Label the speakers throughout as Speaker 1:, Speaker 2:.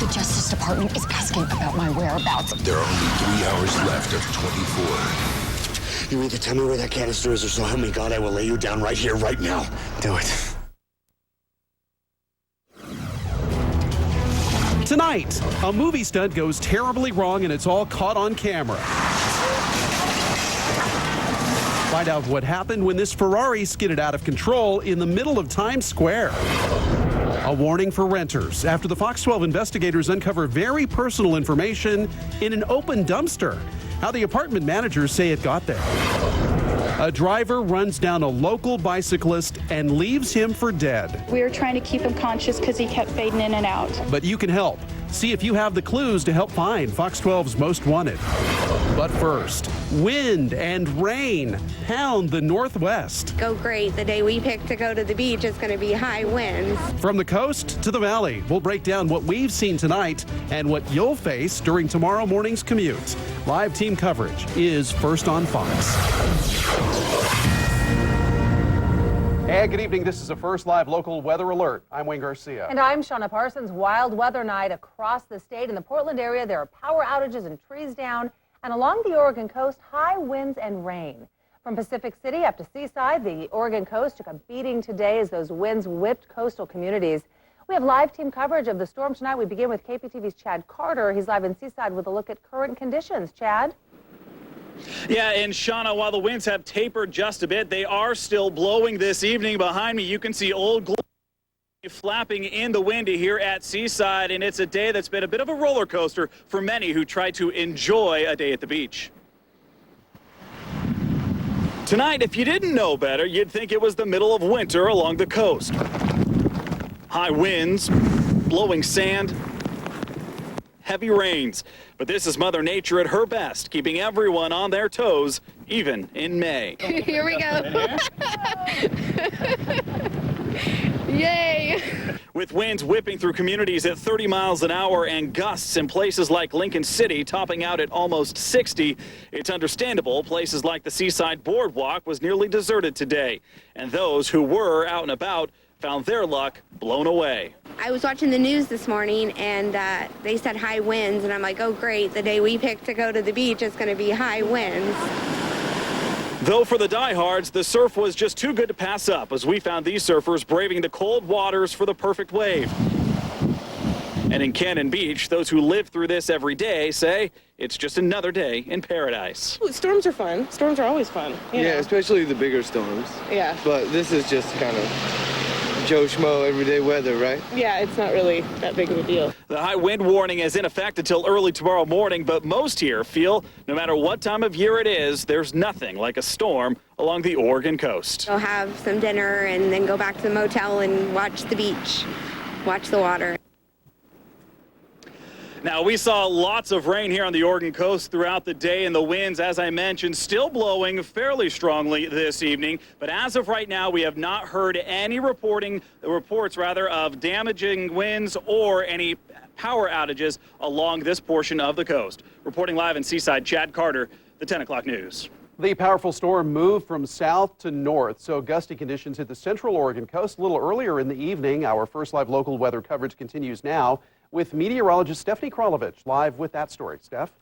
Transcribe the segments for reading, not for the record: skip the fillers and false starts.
Speaker 1: The Justice Department is asking about my whereabouts.
Speaker 2: There are only 3 hours left of 24.
Speaker 3: You either tell me where that canister is, or so help me God, I will lay you down right here, right now. Do it.
Speaker 4: Tonight, a movie stunt goes terribly wrong and it's all caught on camera. Find out what happened when this Ferrari skidded out of control in the middle of Times Square. A warning for renters after the Fox 12 investigators uncover very personal information in an open dumpster. How the apartment managers say it got there. A driver runs down a local bicyclist and leaves him for dead.
Speaker 5: We were trying to keep him conscious because he kept fading in and out.
Speaker 4: But you can help. See if you have the clues to help find Fox 12's Most Wanted. But first, wind and rain pound the Northwest.
Speaker 6: Go great. The day we picked to go to the beach is going to be high winds.
Speaker 4: From the coast to the valley, we'll break down what we've seen tonight and what you'll face during tomorrow morning's commute. Live team coverage is first on Fox. And good evening. This is a First Live Local Weather Alert. I'm Wayne Garcia.
Speaker 7: And I'm Shauna Parsons. Wild weather night across the state. In the Portland area, there are power outages and trees down. And along the Oregon coast, high winds and rain. From Pacific City up to Seaside, the Oregon coast took a beating today as those winds whipped coastal communities. We have live team coverage of the storm tonight. We begin with KPTV's Chad Carter. He's live in Seaside with a look at current conditions. Chad?
Speaker 8: Yeah, and Shauna, while the winds have tapered just a bit, they are still blowing this evening. Behind me, you can see old glue flapping in the wind here at Seaside, and it's a day that's been a bit of a roller coaster for many who try to enjoy a day at the beach. Tonight, if you didn't know better, you'd think it was the middle of winter along the coast. High winds, blowing sand, heavy rains. But this is Mother Nature at her best, keeping everyone on their toes, even in May.
Speaker 6: Here we go. Yay!
Speaker 8: With winds whipping through communities at 30 miles an hour and gusts in places like Lincoln City topping out at almost 60, it's understandable places like the Seaside Boardwalk was nearly deserted today. And those who were out and about found their luck blown away.
Speaker 6: I was watching the news this morning and they said high winds, and I'm like, oh great, the day we picked to go to the beach is going to be high winds.
Speaker 8: Though for the diehards, the surf was just too good to pass up as we found these surfers braving the cold waters for the perfect wave. And in Cannon Beach, those who live through this every day say it's just another day in paradise.
Speaker 9: Storms are fun. Storms are always fun. You know?
Speaker 10: Especially the bigger storms.
Speaker 9: Yeah.
Speaker 10: But this is just kind of Joe Schmo everyday weather, right?
Speaker 9: Yeah, it's not really that big of a deal.
Speaker 8: The high wind warning is in effect until early tomorrow morning, but most here feel no matter what time of year it is, there's nothing like a storm along the Oregon coast.
Speaker 6: Go have some dinner and then go back to the motel and watch the beach, watch the water.
Speaker 8: Now, we saw lots of rain here on the Oregon coast throughout the day, and the winds, as I mentioned, still blowing fairly strongly this evening. But as of right now, we have not heard any reports of damaging winds or any power outages along this portion of the coast. Reporting live in Seaside, Chad Carter, the 10 o'clock news.
Speaker 4: The powerful storm moved from south to north, so gusty conditions hit the central Oregon coast a little earlier in the evening. Our First Live Local weather coverage continues now with meteorologist Stephanie Kralovich live with that story. Steph?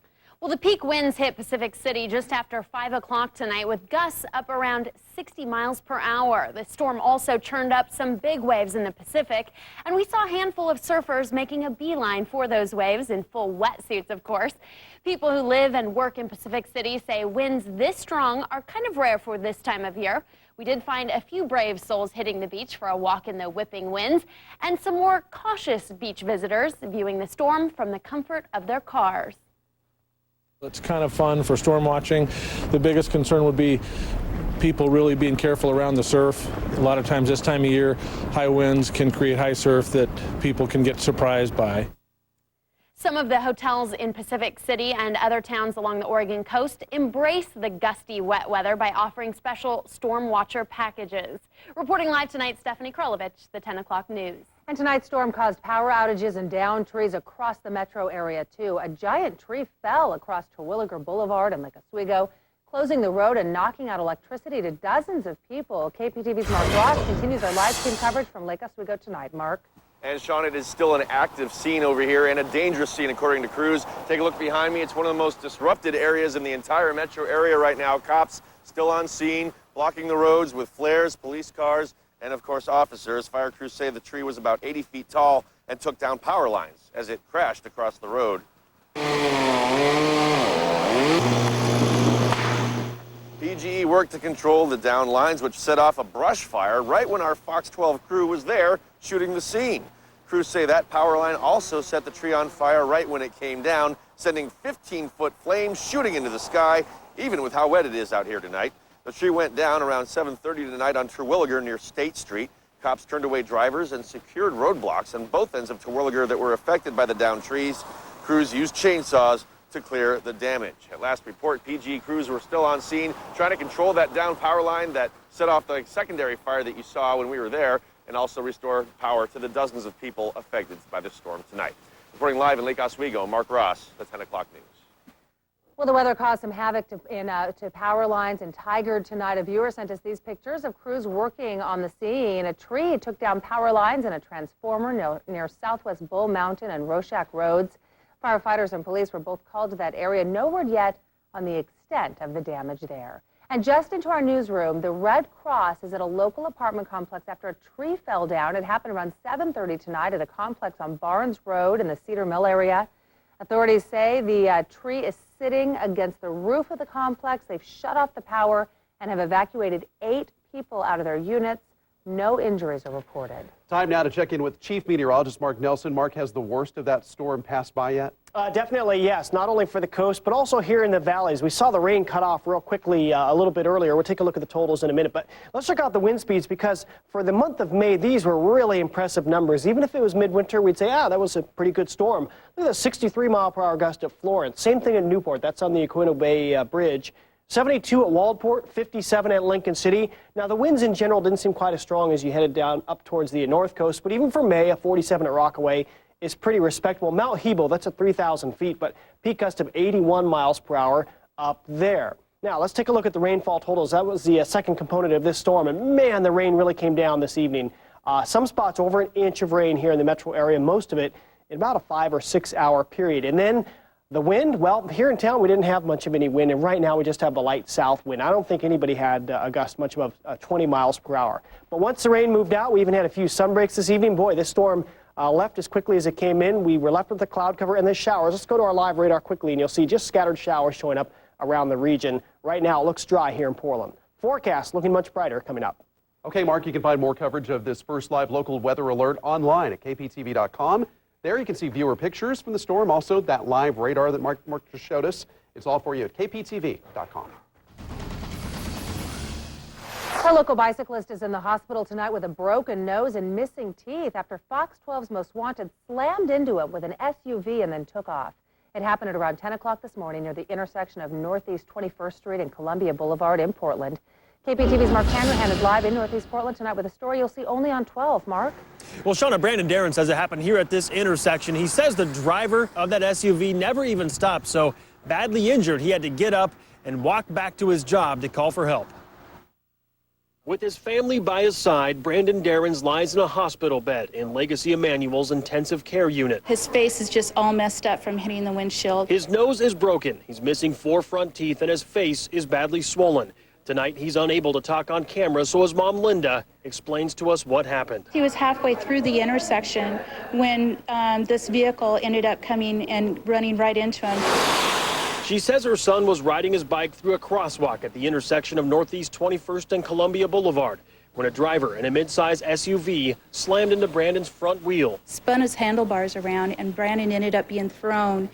Speaker 11: Well, the peak winds hit Pacific City just after 5 o'clock tonight with gusts up around 60 miles per hour. The storm also churned up some big waves in the Pacific, and we saw a handful of surfers making a beeline for those waves in full wetsuits, of course. People who live and work in Pacific City say winds this strong are kind of rare for this time of year. We did find a few brave souls hitting the beach for a walk in the whipping winds, and some more cautious beach visitors viewing the storm from the comfort of their cars.
Speaker 12: It's kind of fun for storm watching. The biggest concern would be people really being careful around the surf. A lot of times this time of year, high winds can create high surf that people can get surprised by.
Speaker 11: Some of the hotels in Pacific City and other towns along the Oregon coast embrace the gusty wet weather by offering special storm watcher packages. Reporting live tonight, Stephanie Kralovich, the 10 o'clock news.
Speaker 7: And tonight's storm caused power outages and downed trees across the metro area, too. A giant tree fell across Terwilliger Boulevard in Lake Oswego, closing the road and knocking out electricity to dozens of people. KPTV's Mark Ross continues our live stream coverage from Lake Oswego tonight. Mark?
Speaker 13: And Sean, it is still an active scene over here and a dangerous scene according to crews. Take a look behind me. It's one of the most disrupted areas in the entire metro area right now. Cops still on scene, blocking the roads with flares, police cars, and of course officers. Fire crews say the tree was about 80 feet tall and took down power lines as it crashed across the road. PGE worked to control the down lines, which set off a brush fire right when our Fox 12 crew was there shooting the scene. Crews say that power line also set the tree on fire right when it came down, sending 15-foot flames shooting into the sky, even with how wet it is out here tonight. The tree went down around 7:30 tonight on Terwilliger near State Street. Cops turned away drivers and secured roadblocks on both ends of Terwilliger that were affected by the downed trees. Crews used chainsaws to clear the damage. At last report, PGE crews were still on scene trying to control that down power line that set off the secondary fire that you saw when we were there, and also restore power to the dozens of people affected by this storm tonight. Reporting live in Lake Oswego, Mark Ross, the 10 o'clock news.
Speaker 7: Well, the weather caused some havoc to power lines in Tigard tonight. A viewer sent us these pictures of crews working on the scene. A tree took down power lines and a transformer near Southwest Bull Mountain and Roshak Roads. Firefighters and police were both called to that area. No word yet on the extent of the damage there. And just into our newsroom, the Red Cross is at a local apartment complex after a tree fell down. It happened around 7:30 tonight at a complex on Barnes Road in the Cedar Mill area. Authorities say the tree is sitting against the roof of the complex. They've shut off the power and have evacuated 8 people out of their units. No injuries are reported.
Speaker 4: Time now to check in with Chief Meteorologist Mark Nelson. Mark, has the worst of that storm passed by yet?
Speaker 14: Definitely, yes. Not only for the coast, but also here in the valleys. We saw the rain cut off real quickly a little bit earlier. We'll take a look at the totals in a minute. But let's check out the wind speeds, because for the month of May, these were really impressive numbers. Even if it was midwinter, we'd say, that was a pretty good storm. Look at the 63-mile-per-hour gust at Florence. Same thing in Newport. That's on the Aquino Bay Bridge. 72 at Waldport, 57 at Lincoln City. Now, the winds in general didn't seem quite as strong as you headed down up towards the north coast, but even for May, a 47 at Rockaway is pretty respectable. Mount Hebel, that's at 3,000 feet, but peak gust of 81 miles per hour up there. Now, let's take a look at the rainfall totals. That was the second component of this storm, and man, the rain really came down this evening. Some spots over an inch of rain here in the metro area, most of it in about a 5 or 6 hour period. And then the wind, well, here in town we didn't have much of any wind, and right now we just have a light south wind. I don't think anybody had a gust much above 20 miles per hour. But once the rain moved out, we even had a few sun breaks this evening. Boy, this storm left as quickly as it came in. We were left with the cloud cover and the showers. Let's go to our live radar quickly, and you'll see just scattered showers showing up around the region. Right now it looks dry here in Portland. Forecast looking much brighter coming up.
Speaker 4: Okay, Mark, you can find more coverage of this first live local weather alert online at kptv.com. There you can see viewer pictures from the storm, also that live radar that Mark just showed us. It's all for you at kptv.com.
Speaker 7: A local bicyclist is in the hospital tonight with a broken nose and missing teeth after Fox 12's Most Wanted slammed into it with an SUV and then took off. It happened at around 10 o'clock this morning near the intersection of Northeast 21st Street and Columbia Boulevard in Portland. KPTV's Mark Hanrahan is live in Northeast Portland tonight with a story you'll see only on 12. Mark?
Speaker 15: Well, Shauna, Brandon Darren says it happened here at this intersection. He says the driver of that SUV never even stopped, so badly injured, he had to get up and walk back to his job to call for help. With his family by his side, Brandon Darrens lies in a hospital bed in Legacy Emmanuel's intensive care unit.
Speaker 5: His face is just all messed up from hitting the windshield.
Speaker 15: His nose is broken. He's missing 4 front teeth, and his face is badly swollen. Tonight, he's unable to talk on camera, so his mom, Linda, explains to us what happened.
Speaker 5: He was halfway through the intersection when this vehicle ended up coming and running right into him.
Speaker 15: She says her son was riding his bike through a crosswalk at the intersection of Northeast 21st and Columbia Boulevard when a driver in a midsize SUV slammed into Brandon's front wheel.
Speaker 5: Spun his handlebars around, and Brandon ended up being thrown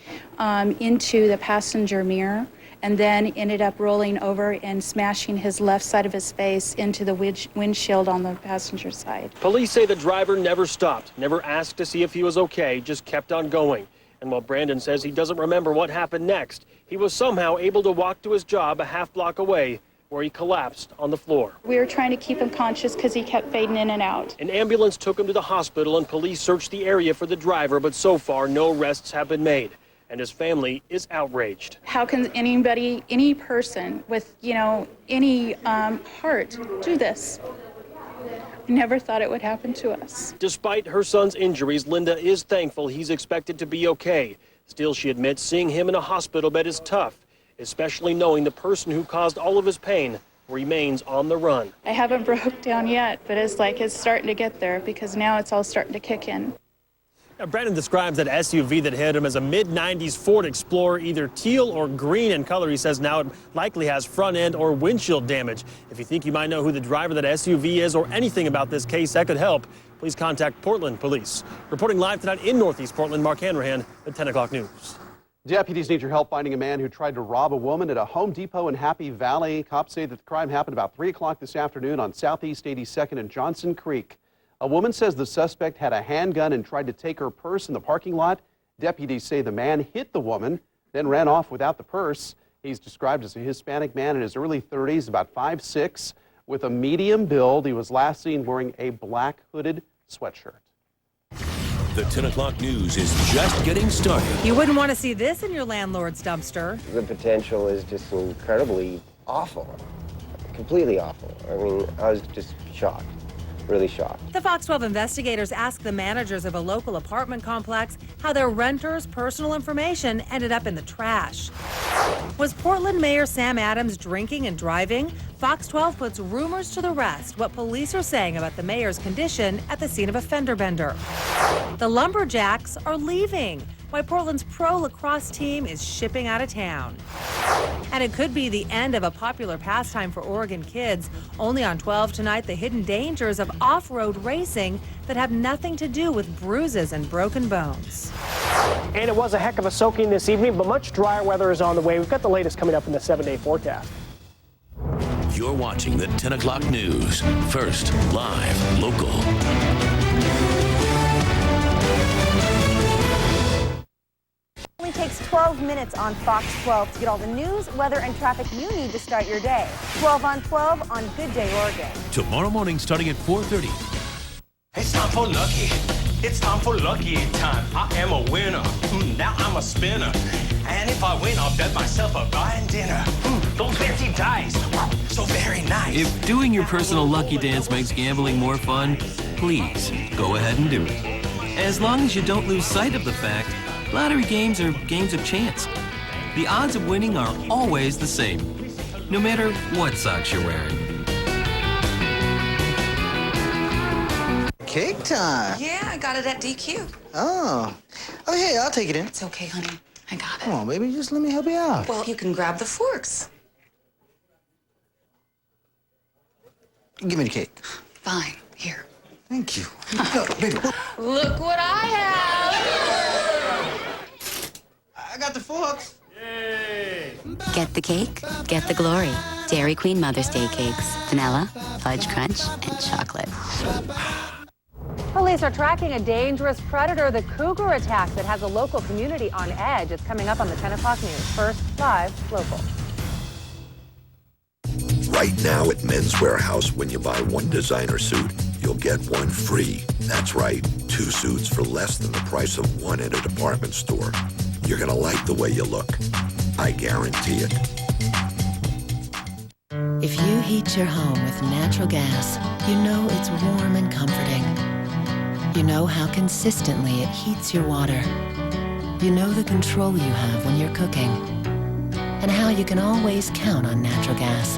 Speaker 5: into the passenger mirror, and then ended up rolling over and smashing his left side of his face into the windshield on the passenger side.
Speaker 15: Police say the driver never stopped, never asked to see if he was okay, just kept on going. And while Brandon says he doesn't remember what happened next, he was somehow able to walk to his job a half block away, where he collapsed on the floor.
Speaker 5: We were trying to keep him conscious because he kept fading in and out.
Speaker 15: An ambulance took him to the hospital, and police searched the area for the driver, but so far no arrests have been made. And his family is outraged.
Speaker 5: How can anybody, any person with, any heart do this? Never thought it would happen to us.
Speaker 15: Despite her son's injuries, Linda is thankful he's expected to be okay. Still, she admits seeing him in a hospital bed is tough, especially knowing the person who caused all of his pain remains on the run.
Speaker 5: I haven't broke down yet, but it's starting to get there because now it's all starting to kick in.
Speaker 15: Now, Brandon describes that SUV that hit him as a mid-90s Ford Explorer, either teal or green in color. He says now it likely has front end or windshield damage. If you think you might know who the driver of that SUV is or anything about this case that could help, please contact Portland Police. Reporting live tonight in Northeast Portland, Mark Hanrahan at 10 o'clock news.
Speaker 4: Deputies need your help finding a man who tried to rob a woman at a Home Depot in Happy Valley. Cops say that the crime happened about 3 o'clock this afternoon on Southeast 82nd and Johnson Creek. A woman says the suspect had a handgun and tried to take her purse in the parking lot. Deputies say the man hit the woman, then ran off without the purse. He's described as a Hispanic man in his early 30s, about 5'6", with a medium build. He was last seen wearing a black hooded sweatshirt.
Speaker 2: The 10 o'clock news is just getting started.
Speaker 7: You wouldn't want to see this in your landlord's dumpster.
Speaker 10: The potential is just incredibly awful, completely awful. I mean, I was just shocked, really shocked.
Speaker 7: The Fox 12 investigators asked the managers of a local apartment complex how their renters' personal information ended up in the trash. Was Portland Mayor Sam Adams drinking and driving? Fox 12 puts rumors to the rest what police are saying about the mayor's condition at the scene of a fender bender. The Lumberjacks are leaving. Why Portland's pro lacrosse team is shipping out of town. And it could be the end of a popular pastime for Oregon kids. Only on 12 tonight, the hidden dangers of off-road racing that have nothing to do with bruises and broken bones.
Speaker 14: And it was a heck of a soaking this evening, but much drier weather is on the way. We've got the latest coming up in the 7-day forecast.
Speaker 2: You're watching the 10 o'clock news. First, live, local.
Speaker 16: It only takes 12 minutes on Fox 12 to get all the news, weather, and traffic you need to start your day. 12 on 12 on Good Day Oregon.
Speaker 2: Tomorrow morning starting at 4:30.
Speaker 17: It's time for Lucky. It's time for Lucky time. I am a winner. Now I'm a spinner. And if I win, I'll bet myself a fine dinner. Those fancy dice. So very nice.
Speaker 18: If doing your personal lucky dance makes gambling more fun, please go ahead and do it. As long as you don't lose sight of the fact, lottery games are games of chance. The odds of winning are always the same, no matter what socks you're wearing.
Speaker 19: Cake time.
Speaker 20: Yeah, I got it at DQ.
Speaker 19: Oh, hey, I'll take it in.
Speaker 20: It's okay, honey. I got it.
Speaker 19: Come on, baby, just let me help you out.
Speaker 20: Well, you can grab the forks.
Speaker 19: Give me the cake.
Speaker 20: Fine. Here.
Speaker 19: Thank you. Baby.
Speaker 20: Look what I have.
Speaker 19: I got the forks.
Speaker 21: Get the cake, get the glory. Dairy Queen Mother's Day cakes. Vanilla, fudge crunch, and chocolate.
Speaker 7: Police are tracking a dangerous predator, the cougar attack that has a local community on edge. It's coming up on the 10 o'clock news. First, live, local.
Speaker 2: Right now at Men's Warehouse, when you buy one designer suit, you'll get one free. That's right, 2 suits for less than the price of one at a department store. You're gonna like the way you look. I guarantee it.
Speaker 22: If you heat your home with natural gas, you know it's warm and comforting. You know how consistently it heats your water. You know the control you have when you're cooking. And how you can always count on natural gas.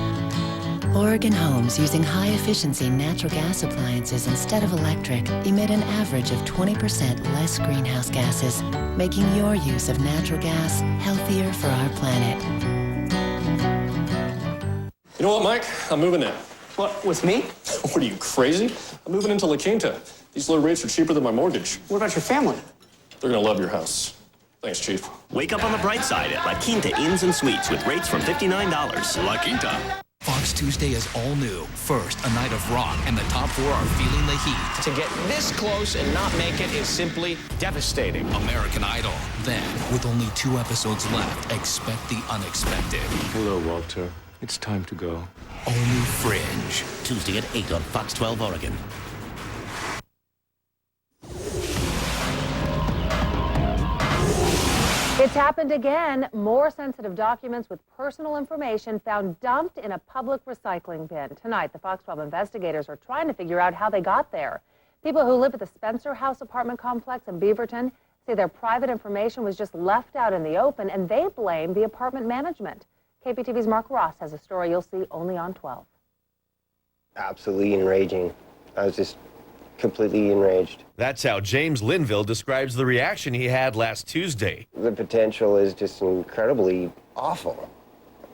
Speaker 22: Oregon homes using high-efficiency natural gas appliances instead of electric emit an average of 20% less greenhouse gases, making your use of natural gas healthier for our planet.
Speaker 23: You know what, Mike? I'm moving in.
Speaker 24: What, with me?
Speaker 23: What are you, crazy? I'm moving into La Quinta. These low rates are cheaper than my mortgage.
Speaker 24: What about your family?
Speaker 23: They're gonna love your house. Thanks, Chief.
Speaker 25: Wake up on the bright side at La Quinta Inns and Suites with rates from $59.
Speaker 26: La Quinta. Fox Tuesday is all new. First, a night of rock, and the top 4 are feeling the heat.
Speaker 24: To get this close and not make it is simply devastating.
Speaker 26: American Idol. Then, with only 2 episodes left, expect the unexpected.
Speaker 27: Hello, Walter. It's time to go.
Speaker 26: Only Fringe.
Speaker 25: Tuesday at 8 on Fox 12 Oregon.
Speaker 7: It's happened again. More sensitive documents with personal information found dumped in a public recycling bin. Tonight, the Fox 12 investigators are trying to figure out how they got there. People who live at the Spencer House apartment complex in Beaverton say their private information was just left out in the open, and they blame the apartment management. KPTV's Mark Ross has a story you'll see only on 12.
Speaker 10: Absolutely enraging. I was just completely enraged.
Speaker 13: That's how James Linville describes the reaction he had last Tuesday.
Speaker 10: The potential is just incredibly awful.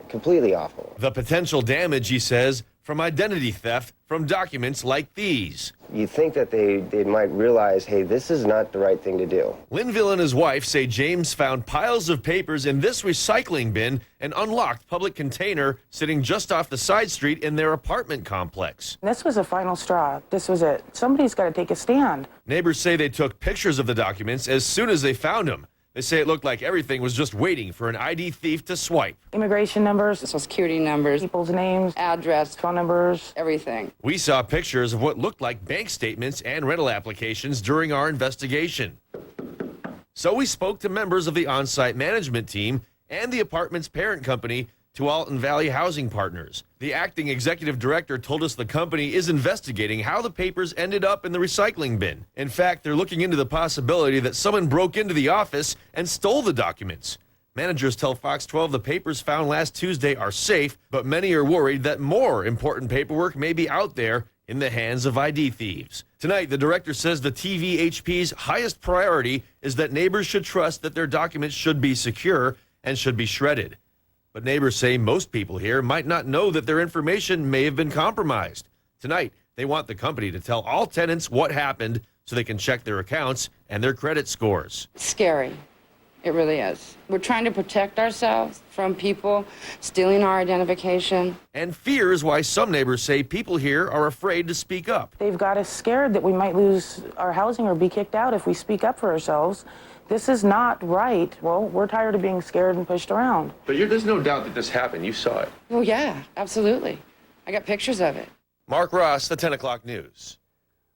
Speaker 10: Completely awful.
Speaker 13: The potential damage, he says, from identity theft from documents like these.
Speaker 10: You think that they might realize, hey, this is not the right thing to do.
Speaker 13: Linville and his wife say James found piles of papers in this recycling bin, an unlocked public container sitting just off the side street in their apartment complex.
Speaker 1: This was a final straw. This was it. Somebody's got to take a stand.
Speaker 13: Neighbors say they took pictures of the documents as soon as they found them. They say it looked like everything was just waiting for an ID thief to swipe.
Speaker 1: Immigration numbers,
Speaker 3: Social Security numbers,
Speaker 1: people's names,
Speaker 3: address,
Speaker 1: phone numbers,
Speaker 3: everything.
Speaker 13: We saw pictures of what looked like bank statements and rental applications during our investigation. So we spoke to members of the on-site management team and the apartment's parent company, Tualatin Valley Housing Partners. The acting executive director told us the company is investigating how the papers ended up in the recycling bin. In fact, they're looking into the possibility that someone broke into the office and stole the documents. Managers tell Fox 12 the papers found last Tuesday are safe, but many are worried that more important paperwork may be out there in the hands of ID thieves. Tonight, the director says the TVHP's highest priority is that neighbors should trust that their documents should be secure and should be shredded. But neighbors say most people here might not know that their information may have been compromised. Tonight, they want the company to tell all tenants what happened so they can check their accounts and their credit scores.
Speaker 3: Scary. It really is. We're trying to protect ourselves from people stealing our identification.
Speaker 13: And fear is why some neighbors say people here are afraid to speak up.
Speaker 1: They've got us scared that we might lose our housing or be kicked out if we speak up for ourselves. This is not right. Well, we're tired of being scared and pushed around.
Speaker 27: But there's no doubt that this happened. You saw it.
Speaker 3: Oh, yeah, absolutely. I got pictures of it.
Speaker 13: Mark Ross, the 10 o'clock news.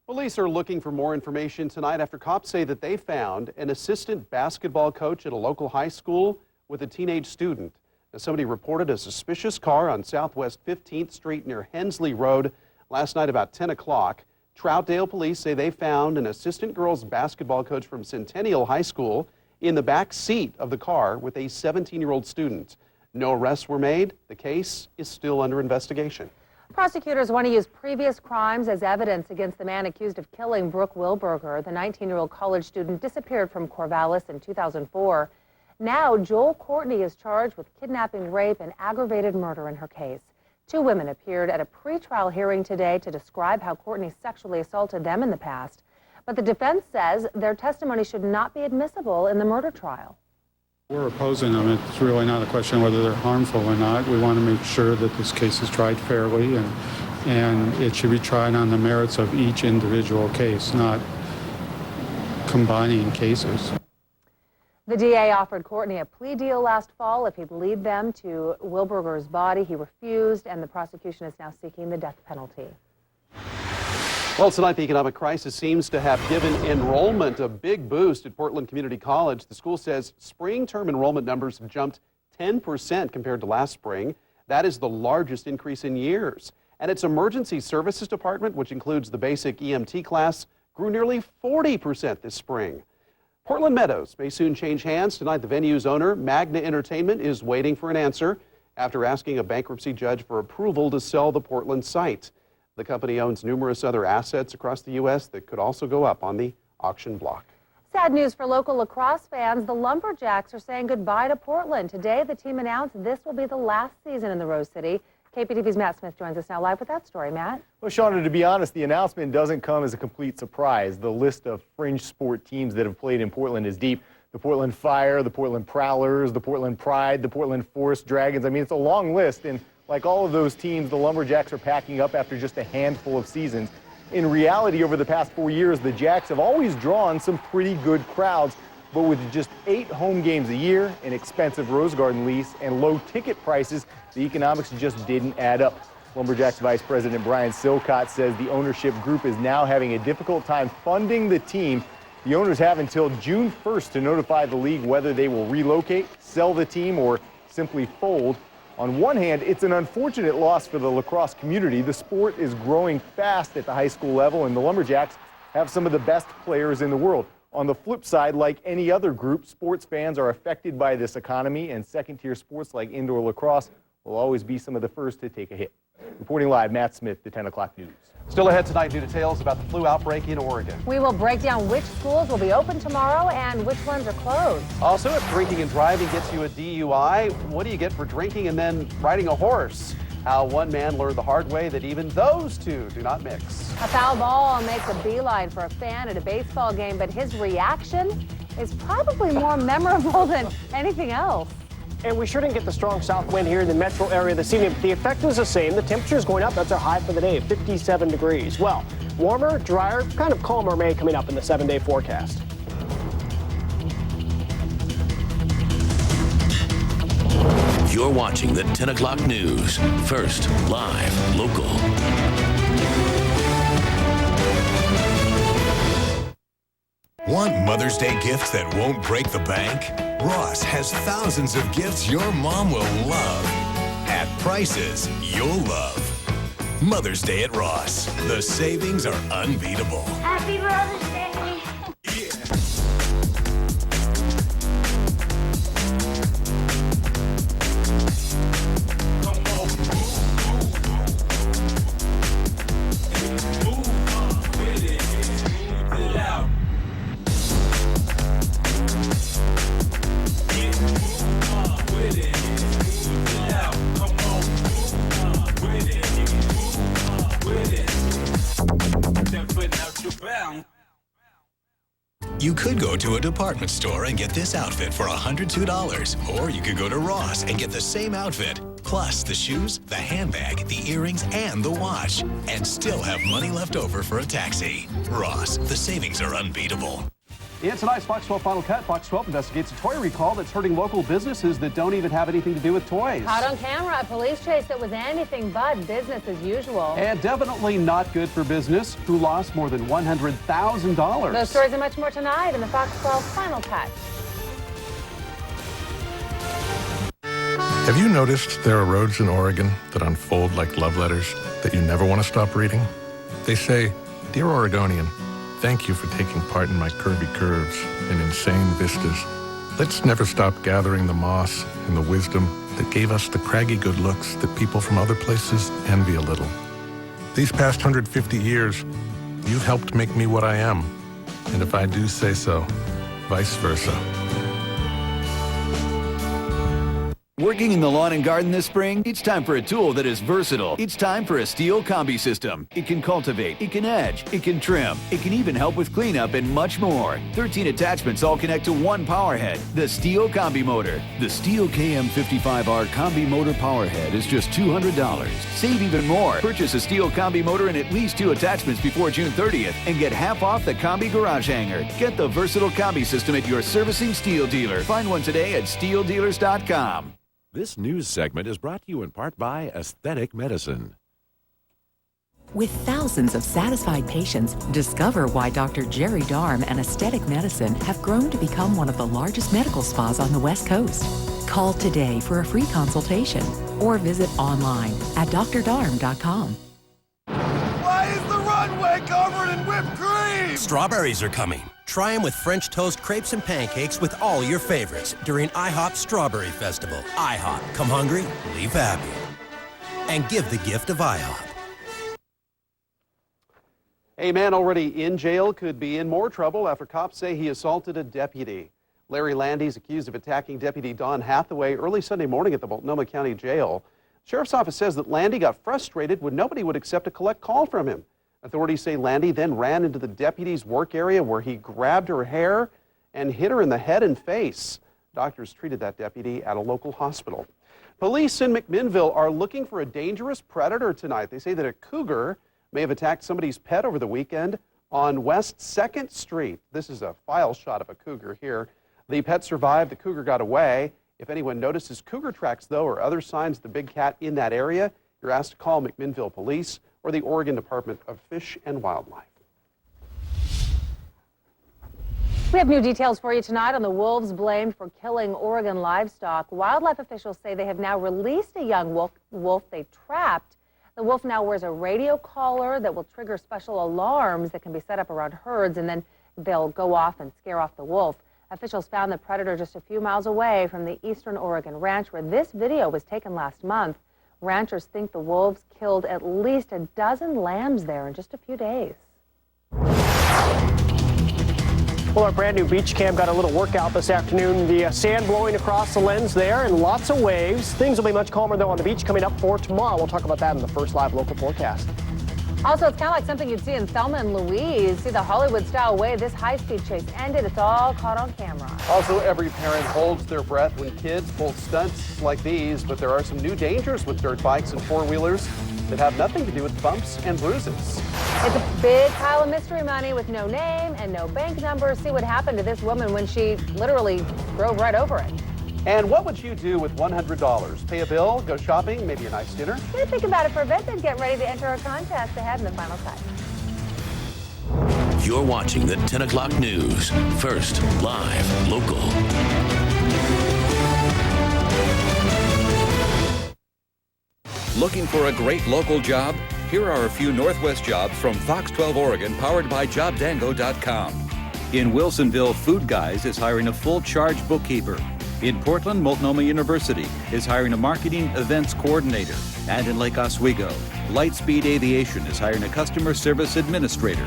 Speaker 4: Police are looking for more information tonight after cops say that they found an assistant basketball coach at a local high school with a teenage student. Now, somebody reported a suspicious car on Southwest 15th Street near Hensley Road last night about 10 o'clock. Troutdale police say they found an assistant girls basketball coach from Centennial High School in the back seat of the car with a 17-year-old student. No arrests were made. The case is still under investigation.
Speaker 7: Prosecutors want to use previous crimes as evidence against the man accused of killing Brooke Wilberger. The 19-year-old college student disappeared from Corvallis in 2004. Now, Joel Courtney is charged with kidnapping, rape, and aggravated murder in her case. Two women appeared at a pretrial hearing today to describe how Courtney sexually assaulted them in the past. But the defense says their testimony should not be admissible in the murder trial.
Speaker 6: We're opposing them. It's really not a question of whether they're harmful or not. We want to make sure that this case is tried fairly, and it should be tried on the merits of each individual case, not combining cases.
Speaker 7: The DA offered Courtney a plea deal last fall if he'd lead them to Wilberger's body. He refused, and the prosecution is now seeking the death penalty.
Speaker 4: Well, tonight the economic crisis seems to have given enrollment a big boost at Portland Community College. The school says spring term enrollment numbers have jumped 10% compared to last spring. That is the largest increase in years. And its emergency services department, which includes the basic EMT class, grew nearly 40% this spring. Portland Meadows may soon change hands. Tonight, the venue's owner, Magna Entertainment, is waiting for an answer after asking a bankruptcy judge for approval to sell the Portland site. The company owns numerous other assets across the U.S. that could also go up on the auction block.
Speaker 7: Sad news for local lacrosse fans. The Lumberjacks are saying goodbye to Portland. Today, the team announced this will be the last season in the Rose City. KPTV's Matt Smith joins us now live with that story. Matt?
Speaker 8: Well, Shauna, to be honest, the announcement doesn't come as a complete surprise. The list of fringe sport teams that have played in Portland is deep. The Portland Fire, the Portland Prowlers, the Portland Pride, the Portland Forest Dragons. I mean, it's a long list, and like all of those teams, the Lumberjacks are packing up after just a handful of seasons. In reality, over the past 4 years, the Jacks have always drawn some pretty good crowds, but with just 8 home games a year, an expensive Rose Garden lease, and low ticket prices, the economics just didn't add up. Lumberjacks Vice President Brian Silcott says the ownership group is now having a difficult time funding the team. The owners have until June 1st to notify the league whether they will relocate, sell the team, or simply fold. On one hand, it's an unfortunate loss for the lacrosse community. The sport is growing fast at the high school level, and the Lumberjacks have some of the best players in the world. On the flip side, like any other group, sports fans are affected by this economy, and second-tier sports like indoor lacrosse will always be some of the first to take a hit. Reporting live, Matt Smith, the 10 o'clock news.
Speaker 4: Still ahead tonight, new details about the flu outbreak in Oregon.
Speaker 7: We will break down which schools will be open tomorrow and which ones are closed.
Speaker 4: Also, if drinking and driving gets you a DUI, what do you get for drinking and then riding a horse? How one man learned the hard way that even those two do not mix.
Speaker 7: A foul ball makes a beeline for a fan at a baseball game, but his reaction is probably more memorable than anything else.
Speaker 5: And we sure didn't get the strong south wind here in the metro area this evening. The effect was the same. The temperature is going up. That's our high for the day, 57 degrees. Well, warmer, drier, kind of calmer May coming up in the 7-day forecast.
Speaker 9: You're watching the 10 o'clock news. First, live, local.
Speaker 11: Want Mother's Day gifts that won't break the bank? Ross has thousands of gifts your mom will love at prices you'll love. Mother's Day at Ross. The savings are unbeatable.
Speaker 12: Happy Mother's Day.
Speaker 11: You could go to a department store and get this outfit for $102. Or you could go to Ross and get the same outfit, plus the shoes, the handbag, the earrings, and the watch, and still have money left over for a taxi. Ross, the savings are unbeatable.
Speaker 4: In tonight's Fox 12 Final Cut, Fox 12 investigates a toy recall that's hurting local businesses that don't even have anything to do with toys.
Speaker 7: Caught on camera, a police chase that was anything but business as usual.
Speaker 4: And definitely not good for business, who lost more than $100,000.
Speaker 7: Those stories and much more tonight in the Fox 12 Final Cut.
Speaker 14: Have you noticed there are roads in Oregon that unfold like love letters that you never want to stop reading? They say, "Dear Oregonian, thank you for taking part in my curvy curves and insane vistas. Let's never stop gathering the moss and the wisdom that gave us the craggy good looks that people from other places envy a little. These past 150 years, you've helped make me what I am. And if I do say so, vice versa."
Speaker 15: Working in the lawn and garden this spring? It's time for a tool that is versatile. It's time for a Steel Combi System. It can cultivate, it can edge, it can trim, it can even help with cleanup and much more. 13 attachments all connect to one power head, the Steel Combi Motor. The Steel KM55R Combi Motor Power Head is just $200. Save even more. Purchase a Steel Combi Motor and at least 2 attachments before June 30th and get half off the Combi Garage Hanger. Get the versatile Combi System at your servicing Steel dealer. Find one today at steeldealers.com.
Speaker 16: This news segment is brought to you in part by Aesthetic Medicine.
Speaker 28: With thousands of satisfied patients, discover why Dr. Jerry Darm and Aesthetic Medicine have grown to become one of the largest medical spas on the West Coast. Call today for a free consultation or visit online at drdarm.com.
Speaker 29: Why is the runway covered in whipped cream?
Speaker 25: Strawberries are coming. Try them with French toast crepes and pancakes with all your favorites during IHOP's Strawberry Festival. IHOP. Come hungry, leave happy. And give the gift of IHOP.
Speaker 4: A man already in jail could be in more trouble after cops say he assaulted a deputy. Larry Landy is accused of attacking Deputy Don Hathaway early Sunday morning at the Multnomah County Jail. Sheriff's office says that Landy got frustrated when nobody would accept a collect call from him. Authorities say Landy then ran into the deputy's work area where he grabbed her hair and hit her in the head and face. Doctors treated that deputy at a local hospital. Police in McMinnville are looking for a dangerous predator tonight. They say that a cougar may have attacked somebody's pet over the weekend on West 2nd Street. This is a file shot of a cougar here. The pet survived. The cougar got away. If anyone notices cougar tracks, though, or other signs of the big cat in that area, you're asked to call McMinnville Police or the Oregon Department of Fish and Wildlife.
Speaker 7: We have new details for you tonight on the wolves blamed for killing Oregon livestock. Wildlife officials say they have now released a young wolf they trapped. The wolf now wears a radio collar that will trigger special alarms that can be set up around herds, and then they'll go off and scare off the wolf. Officials found the predator just a few miles away from the eastern Oregon ranch where this video was taken last month. Ranchers think the wolves killed at least a dozen lambs there in just a few days.
Speaker 5: Well, our brand new beach cam got a little workout this afternoon. The sand blowing across the lens there and lots of waves. Things will be much calmer, though, on the beach coming up for tomorrow. We'll talk about that in the first live local forecast.
Speaker 7: Also, it's kind of like something you'd see in Thelma and Louise. See the Hollywood-style way this high-speed chase ended. It's all caught on camera.
Speaker 4: Also, every parent holds their breath when kids pull stunts like these, but there are some new dangers with dirt bikes and four-wheelers that have nothing to do with bumps and bruises.
Speaker 7: It's a big pile of mystery money with no name and no bank number. See what happened to this woman when she literally drove right over it.
Speaker 4: And what would you do with $100? Pay a bill, go shopping, maybe a nice dinner?
Speaker 7: You think about it for a bit, then get ready to enter a contest ahead in the final cut.
Speaker 9: You're watching the 10 o'clock news. First, live, local.
Speaker 2: Looking for a great local job? Here are a few Northwest jobs from Fox 12 Oregon, powered by JobDango.com. In Wilsonville, Food Guys is hiring a full-charge bookkeeper. In Portland, Multnomah University is hiring a marketing events coordinator. And in Lake Oswego, Lightspeed Aviation is hiring a customer service administrator.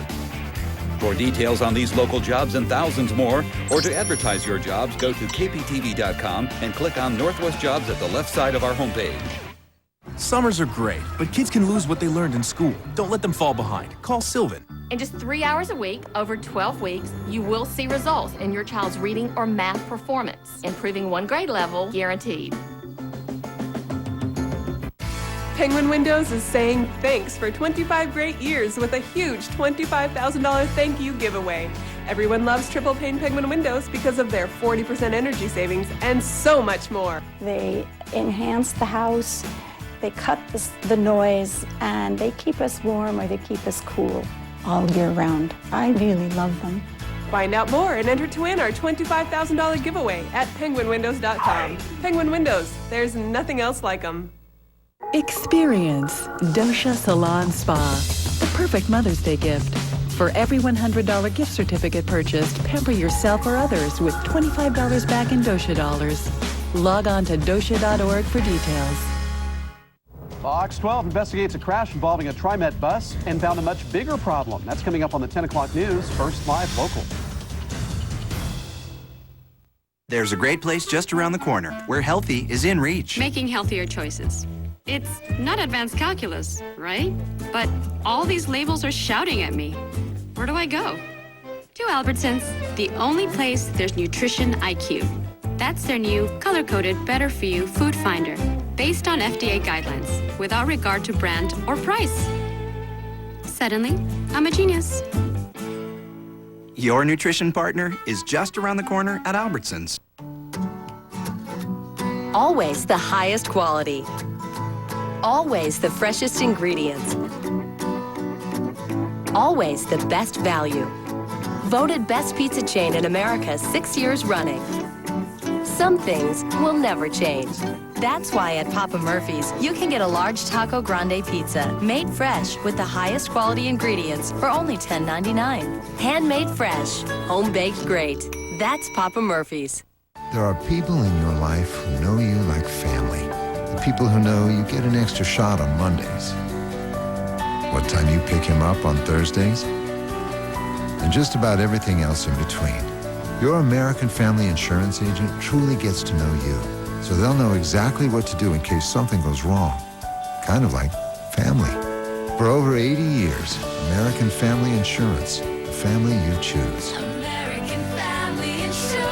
Speaker 2: For details on these local jobs and thousands more, or to advertise your jobs, go to KPTV.com and click on Northwest Jobs at the left side of our homepage.
Speaker 26: Summers are great, but kids can lose what they learned in school. Don't let them fall behind. Call Sylvan.
Speaker 12: In just 3 hours a week, over 12 weeks, you will see results in your child's reading or math performance, improving one grade level, guaranteed.
Speaker 17: Penguin Windows is saying thanks for 25 great years with a huge $25,000 thank you giveaway. Everyone loves triple pane Penguin Windows because of their 40% energy savings and so much more.
Speaker 18: They enhance the house, they cut the noise, and they keep us warm or they keep us cool all year round. I really love them.
Speaker 17: Find out more and enter to win our $25,000 giveaway at penguinwindows.com. Penguin Windows, there's nothing else like them.
Speaker 28: Experience Dosha Salon Spa, the perfect Mother's Day gift. For every $100 gift certificate purchased, pamper yourself or others with $25 back in Dosha dollars. Log on to dosha.org for details.
Speaker 4: Fox 12 investigates a crash involving a TriMet bus and found a much bigger problem. That's coming up on the 10 o'clock news, first live local.
Speaker 19: There's a great place just around the corner where healthy is in reach.
Speaker 20: Making healthier choices. It's not advanced calculus, right? But all these labels are shouting at me. Where do I go? To Albertsons, the only place there's nutrition IQ. That's their new color-coded Better For You food finder, based on FDA guidelines, without regard to brand or price. Suddenly, I'm a genius.
Speaker 19: Your nutrition partner is just around the corner at Albertsons.
Speaker 21: Always the highest quality. Always the freshest ingredients. Always the best value. Voted best pizza chain in America 6 years running. Some things will never change. That's why at Papa Murphy's, you can get a large Taco Grande pizza, made fresh with the highest quality ingredients for only $10.99. Handmade fresh, home-baked great. That's Papa Murphy's.
Speaker 22: There are people in your life who know you like family. The people who know you get an extra shot on Mondays. What time you pick him up on Thursdays? And just about everything else in between. Your American Family Insurance agent truly gets to know you, so they'll know exactly what to do in case something goes wrong. Kind of like family. For over 80 years, American Family Insurance, the family you choose.
Speaker 21: American Family Insurance.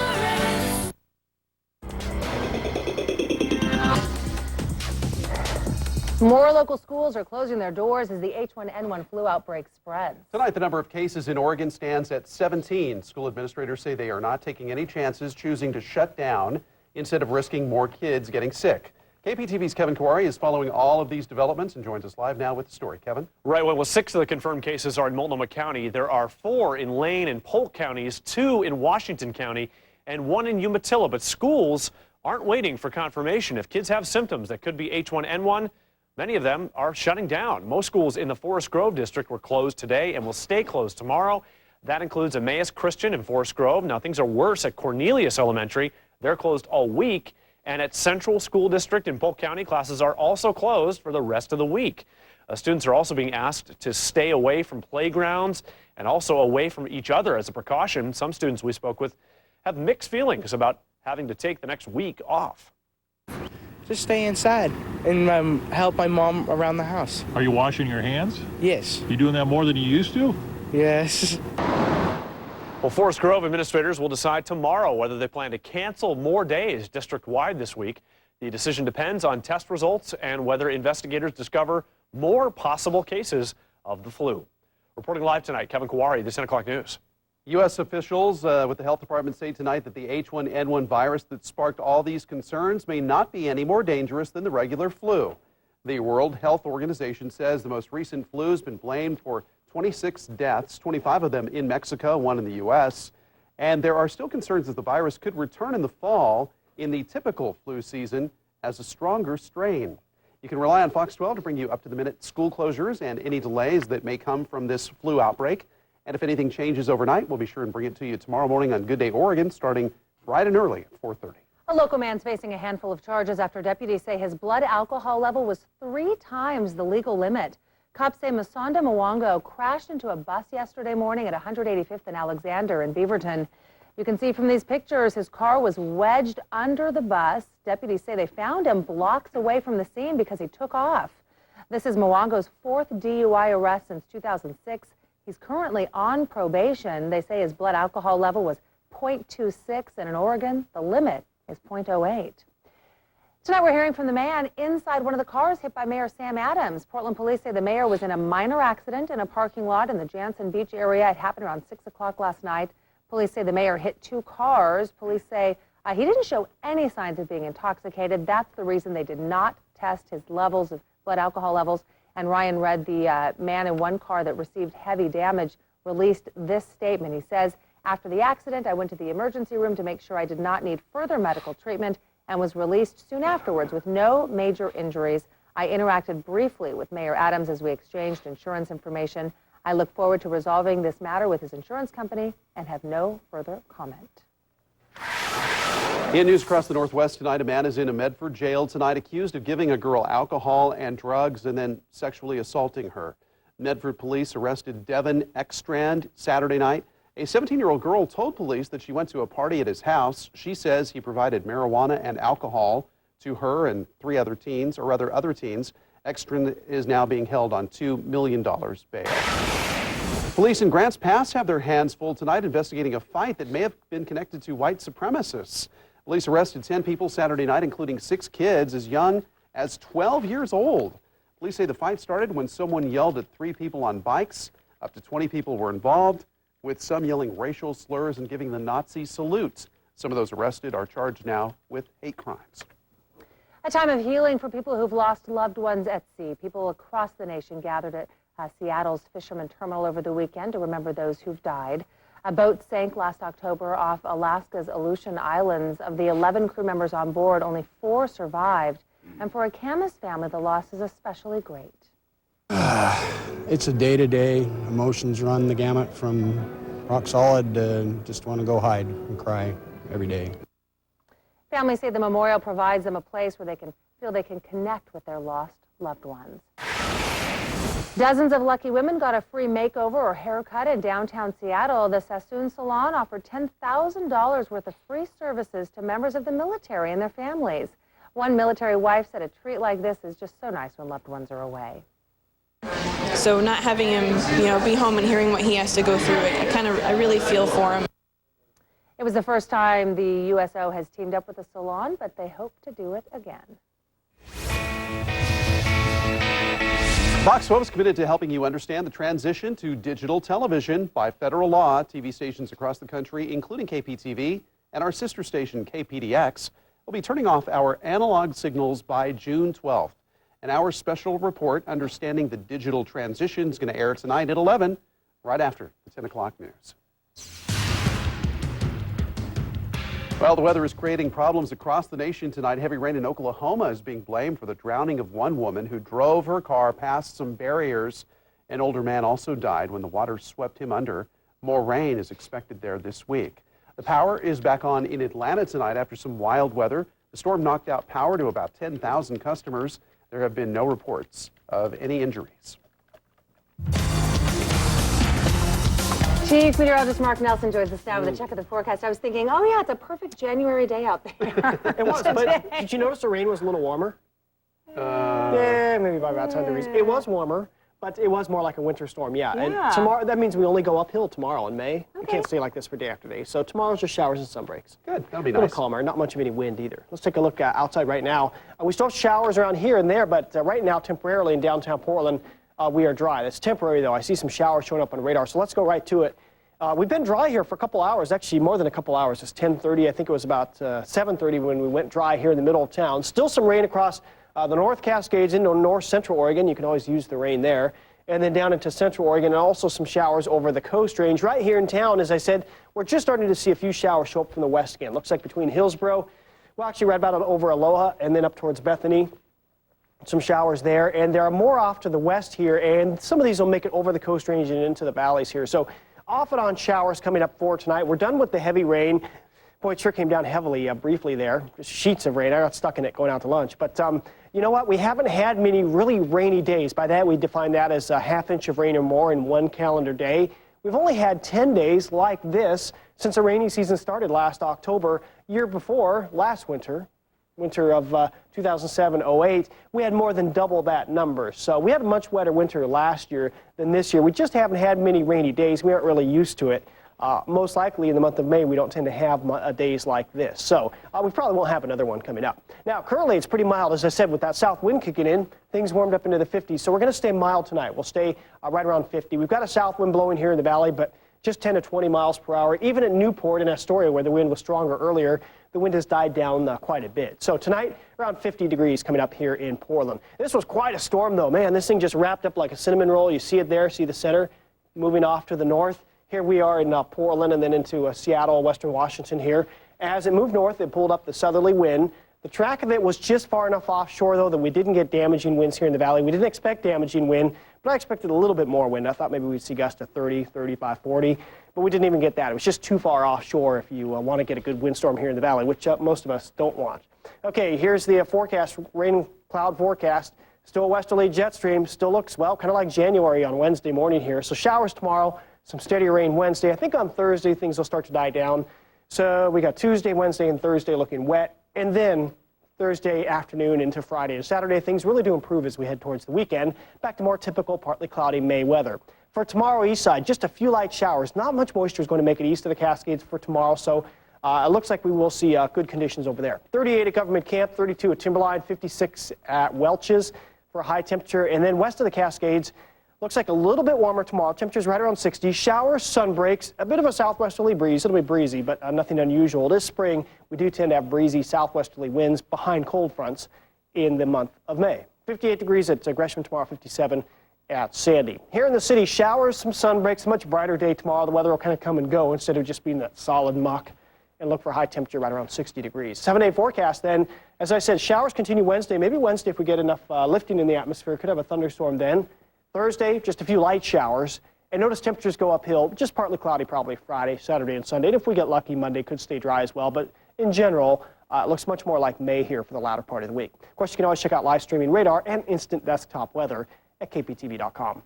Speaker 7: More local schools are closing their doors as the H1N1 flu outbreak spreads.
Speaker 4: Tonight, the number of cases in Oregon stands at 17. School administrators say they are not taking any chances, choosing to shut down instead of risking more kids getting sick. KPTV's Kevin Kawari is following all of these developments and joins us live now with the story. Kevin?
Speaker 1: Right, well, 6 of the confirmed cases are in Multnomah County. There are 4 in Lane and Polk counties, 2 in Washington County, and 1 in Umatilla. But schools aren't waiting for confirmation. If kids have symptoms that could be H1N1, many of them are shutting down. Most schools in the Forest Grove district were closed today and will stay closed tomorrow. That includes Emmaus Christian in Forest Grove. Now, things are worse at Cornelius Elementary. They're closed all week. And at Central School District in Polk County, classes are also closed for the rest of the week. Students are also being asked to stay away from playgrounds and also away from each other as a precaution. Some students we spoke with have mixed feelings about having to take the next week off.
Speaker 3: Just stay inside and help my mom around the house.
Speaker 6: Are you washing your hands?
Speaker 3: Yes.
Speaker 6: You doing that more than you used to?
Speaker 3: Yes.
Speaker 1: Well, Forest Grove administrators will decide tomorrow whether they plan to cancel more days district-wide this week. The decision depends on test results and whether investigators discover more possible cases of the flu. Reporting live tonight, Kevin Kawari, the 10 o'clock news.
Speaker 4: U.S. officials with the health department say tonight that the H1N1 virus that sparked all these concerns may not be any more dangerous than the regular flu. The World Health Organization says the most recent flu has been blamed for 26 deaths, 25 of them in Mexico, 1 in the U.S. And there are still concerns that the virus could return in the fall in the typical flu season as a stronger strain. You can rely on Fox 12 to bring you up-to-the-minute school closures and any delays that may come from this flu outbreak. And if anything changes overnight, we'll be sure and bring it to you tomorrow morning on Good Day Oregon, starting bright and early at 4:30.
Speaker 7: A local man's facing a handful of charges after deputies say his blood alcohol level was 3 times the legal limit. Cops say Masonda Mwango crashed into a bus yesterday morning at 185th and Alexander in Beaverton. You can see from these pictures his car was wedged under the bus. Deputies say they found him blocks away from the scene because he took off. This is Mwango's 4th DUI arrest since 2006. He's currently on probation. They say his blood alcohol level was 0.26, and in Oregon, the limit is 0.08. Tonight we're hearing from the man inside one of the cars hit by Mayor Sam Adams. Portland police say the mayor was in a minor accident in a parking lot in the Jansen Beach area. It happened around 6 o'clock last night. Police say the mayor hit 2 cars. Police say he didn't show any signs of being intoxicated. That's the reason they did not test his levels of blood alcohol levels. And Ryan Red, the man in one car that received heavy damage, released this statement. He says, after the accident, I went to the emergency room to make sure I did not need further medical treatment and was released soon afterwards with no major injuries. I interacted briefly with Mayor Adams as we exchanged insurance information. I look forward to resolving this matter with his insurance company and have no further comment.
Speaker 4: In news across the Northwest tonight, a man is in a Medford jail tonight accused of giving a girl alcohol and drugs and then sexually assaulting her. Medford police arrested Devin Ekstrand Saturday night. A 17-year-old girl told police that she went to a party at his house. She says he provided marijuana and alcohol to her and 3 other teens, or rather other teens. Ekstrand is now being held on $2 million bail. Police in Grants Pass have their hands full tonight investigating a fight that may have been connected to white supremacists. Police arrested 10 people Saturday night, including 6 kids as young as 12 years old. Police say the fight started when someone yelled at 3 people on bikes. Up to 20 people were involved, with some yelling racial slurs and giving the Nazi salute. Some of those arrested are charged now with hate crimes.
Speaker 7: A time of healing for people who've lost loved ones at sea. People across the nation gathered at Seattle's Fisherman Terminal over the weekend to remember those who've died. A boat sank last October off Alaska's Aleutian Islands. Of the 11 crew members on board, only 4 survived. And for a Camas family, the loss is especially great.
Speaker 8: It's a day-to-day. Emotions run the gamut from rock solid to just want to go hide and cry every day.
Speaker 7: Families say the memorial provides them a place where they can feel they can connect with their lost loved ones. Dozens of lucky women got a free makeover or haircut in downtown Seattle. The Sassoon Salon offered $10,000 worth of free services to members of the military and their families. One military wife said a treat like this is just so nice when loved ones are away.
Speaker 10: So not having him, be home and hearing what he has to go through, I really feel for him.
Speaker 7: It was the first time the USO has teamed up with a salon, but they hope to do it again.
Speaker 4: Fox 12 is committed to helping you understand the transition to digital television. By federal law, TV stations across the country, including KPTV and our sister station KPDX, We'll be turning off our analog signals by June 12th. And our special report, Understanding the Digital Transition, is going to air tonight at 11, right after the 10 o'clock news. Well, the weather is creating problems across the nation tonight. Heavy rain in Oklahoma is being blamed for the drowning of one woman who drove her car past some barriers. An older man also died when the water swept him under. More rain is expected there this week. The power is back on in Atlanta tonight after some wild weather. The storm knocked out power to about 10,000 customers. There have been no reports of any injuries.
Speaker 7: Chief Meteorologist Mark Nelson joins us now with a check of the forecast. I was thinking, oh yeah, it's a perfect January day out there.
Speaker 5: It was, but did you notice the rain was a little warmer? Yeah, maybe by about 10 degrees. It was warmer, but it was more like a winter storm, yeah. And tomorrow, that means we only go uphill tomorrow in May. We can't stay like this for day after day. So tomorrow's just showers and sun breaks.
Speaker 4: Good, that'll be
Speaker 5: nice. A little
Speaker 4: nice.
Speaker 5: calmer, not much of any wind either. Let's take a look outside right now. We still have showers around here and there, but right now, temporarily in downtown Portland, we are dry. That's temporary, though. I see some showers showing up on the radar, so let's go right to it. We've been dry here for a couple hours, actually more than a couple hours. It's 10:30. I think it was about 7:30 when we went dry here in the middle of town. Still some rain across the North Cascades into north central Oregon. You can always use the rain there. And then down into central Oregon, and also some showers over the Coast Range. Right here in town, as I said, we're just starting to see a few showers show up from the west again. Looks like between Hillsboro, well, actually right about over Aloha, and then up towards Bethany. Some showers there, and there are more off to the west here, and some of these will make it over the Coast Range and into the valleys here. So off and on showers coming up for tonight. We're done with the heavy rain. Boy, it sure came down heavily briefly there. Just sheets of rain. I got stuck in it going out to lunch. But you know what? We haven't had many really rainy days. By that, we define that as a half inch of rain or more in one calendar day. We've only had 10 days like this since the rainy season started last October. Year before, last winter of 2007-08, we had more than double that number. So we had a much wetter winter last year than this year. We just haven't had many rainy days. We aren't really used to it. Most likely in the month of May, we don't tend to have days like this. So we probably won't have another one coming up. Now, currently it's pretty mild. As I said, with that south wind kicking in, things warmed up into the 50s. So we're going to stay mild tonight. We'll stay right around 50. We've got a south wind blowing here in the valley, but just 10 to 20 miles per hour. Even at Newport and Astoria, where the wind was stronger earlier, the wind has died down quite a bit. So tonight, around 50 degrees coming up here in Portland. This was quite a storm, though. Man, this thing just wrapped up like a cinnamon roll. You see it there, see the center moving off to the north. Here we are in Portland and then into Seattle, western Washington here. As it moved north, it pulled up the southerly wind. The track of it was just far enough offshore, though, that we didn't get damaging winds here in the valley. We didn't expect damaging wind, but I expected a little bit more wind. I thought maybe we'd see gusts to 30, 35, 40, but we didn't even get that. It was just too far offshore if you want to get a good windstorm here in the valley, which most of us don't want. Okay, here's the forecast, rain cloud forecast. Still a westerly jet stream. Still looks, well, kind of like January on Wednesday morning here. So showers tomorrow, some steadier rain Wednesday. I think on Thursday things will start to die down. So we got Tuesday, Wednesday, and Thursday looking wet. And then Thursday afternoon into Friday and Saturday, things really do improve as we head towards the weekend. Back to more typical partly cloudy May weather. For tomorrow east side, just a few light showers. Not much moisture is going to make it east of the Cascades for tomorrow. So it looks like we will see good conditions over there. 38 at Government Camp, 32 at Timberline, 56 at Welch's for a high temperature. And then west of the Cascades, looks like a little bit warmer tomorrow. Temperatures right around 60. Showers, sun breaks, a bit of a southwesterly breeze. It'll be breezy, but nothing unusual. This spring, we do tend to have breezy southwesterly winds behind cold fronts in the month of May. 58 degrees at Gresham tomorrow, 57 at Sandy. Here in the city, showers, some sun breaks, a much brighter day tomorrow. The weather will kind of come and go instead of just being that solid muck. And look for high temperature right around 60 degrees. 7-day forecast then, as I said, showers continue Wednesday. Maybe Wednesday if we get enough lifting in the atmosphere. Could have a thunderstorm then. Thursday, just a few light showers. And notice temperatures go uphill, just partly cloudy probably Friday, Saturday, and Sunday. And if we get lucky, Monday could stay dry as well. But in general, it looks much more like May here for the latter part of the week. Of course, you can always check out live streaming radar and instant desktop weather at kptv.com.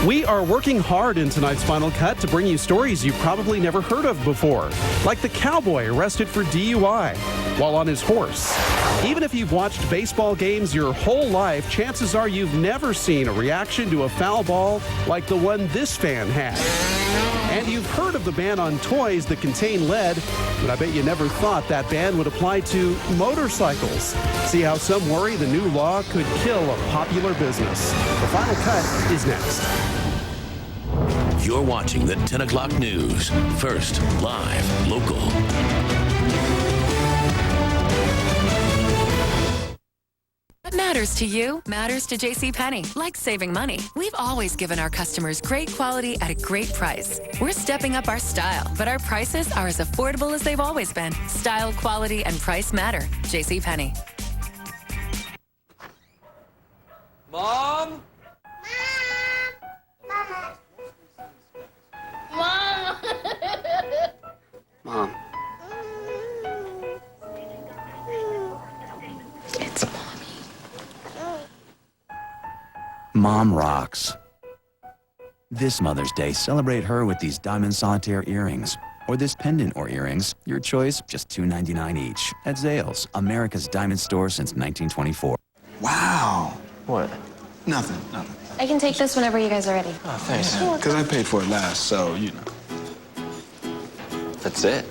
Speaker 4: We are working hard in tonight's Final Cut to bring you stories you've probably never heard of before, like the cowboy arrested for DUI while on his horse. Even if you've watched baseball games your whole life, chances are you've never seen a reaction to a foul ball like the one this fan had. And you've heard of the ban on toys that contain lead, but I bet you never thought that ban would apply to motorcycles. See how some worry the new law could kill a popular business. The Final Cut is next.
Speaker 9: You're watching the 10 o'clock news. First, live, local.
Speaker 21: matters to you matters to JCPenney. Like saving money, we've always given our customers great quality at a great price. We're stepping up our style, but our prices are as affordable as they've always been. Style, quality, and price matter. JCPenney.
Speaker 11: Mom?
Speaker 13: Mom!
Speaker 11: Mom.
Speaker 13: It's Mommy.
Speaker 14: Mom rocks. This Mother's Day, celebrate her with these diamond solitaire earrings. Or this pendant or earrings. Your choice, just $2.99 each. At Zales, America's diamond store since 1924.
Speaker 11: Wow.
Speaker 5: What?
Speaker 11: Nothing.
Speaker 13: I can take this whenever you guys are ready.
Speaker 11: Oh, thanks. Because I paid for it last, so, you know.
Speaker 15: That's it.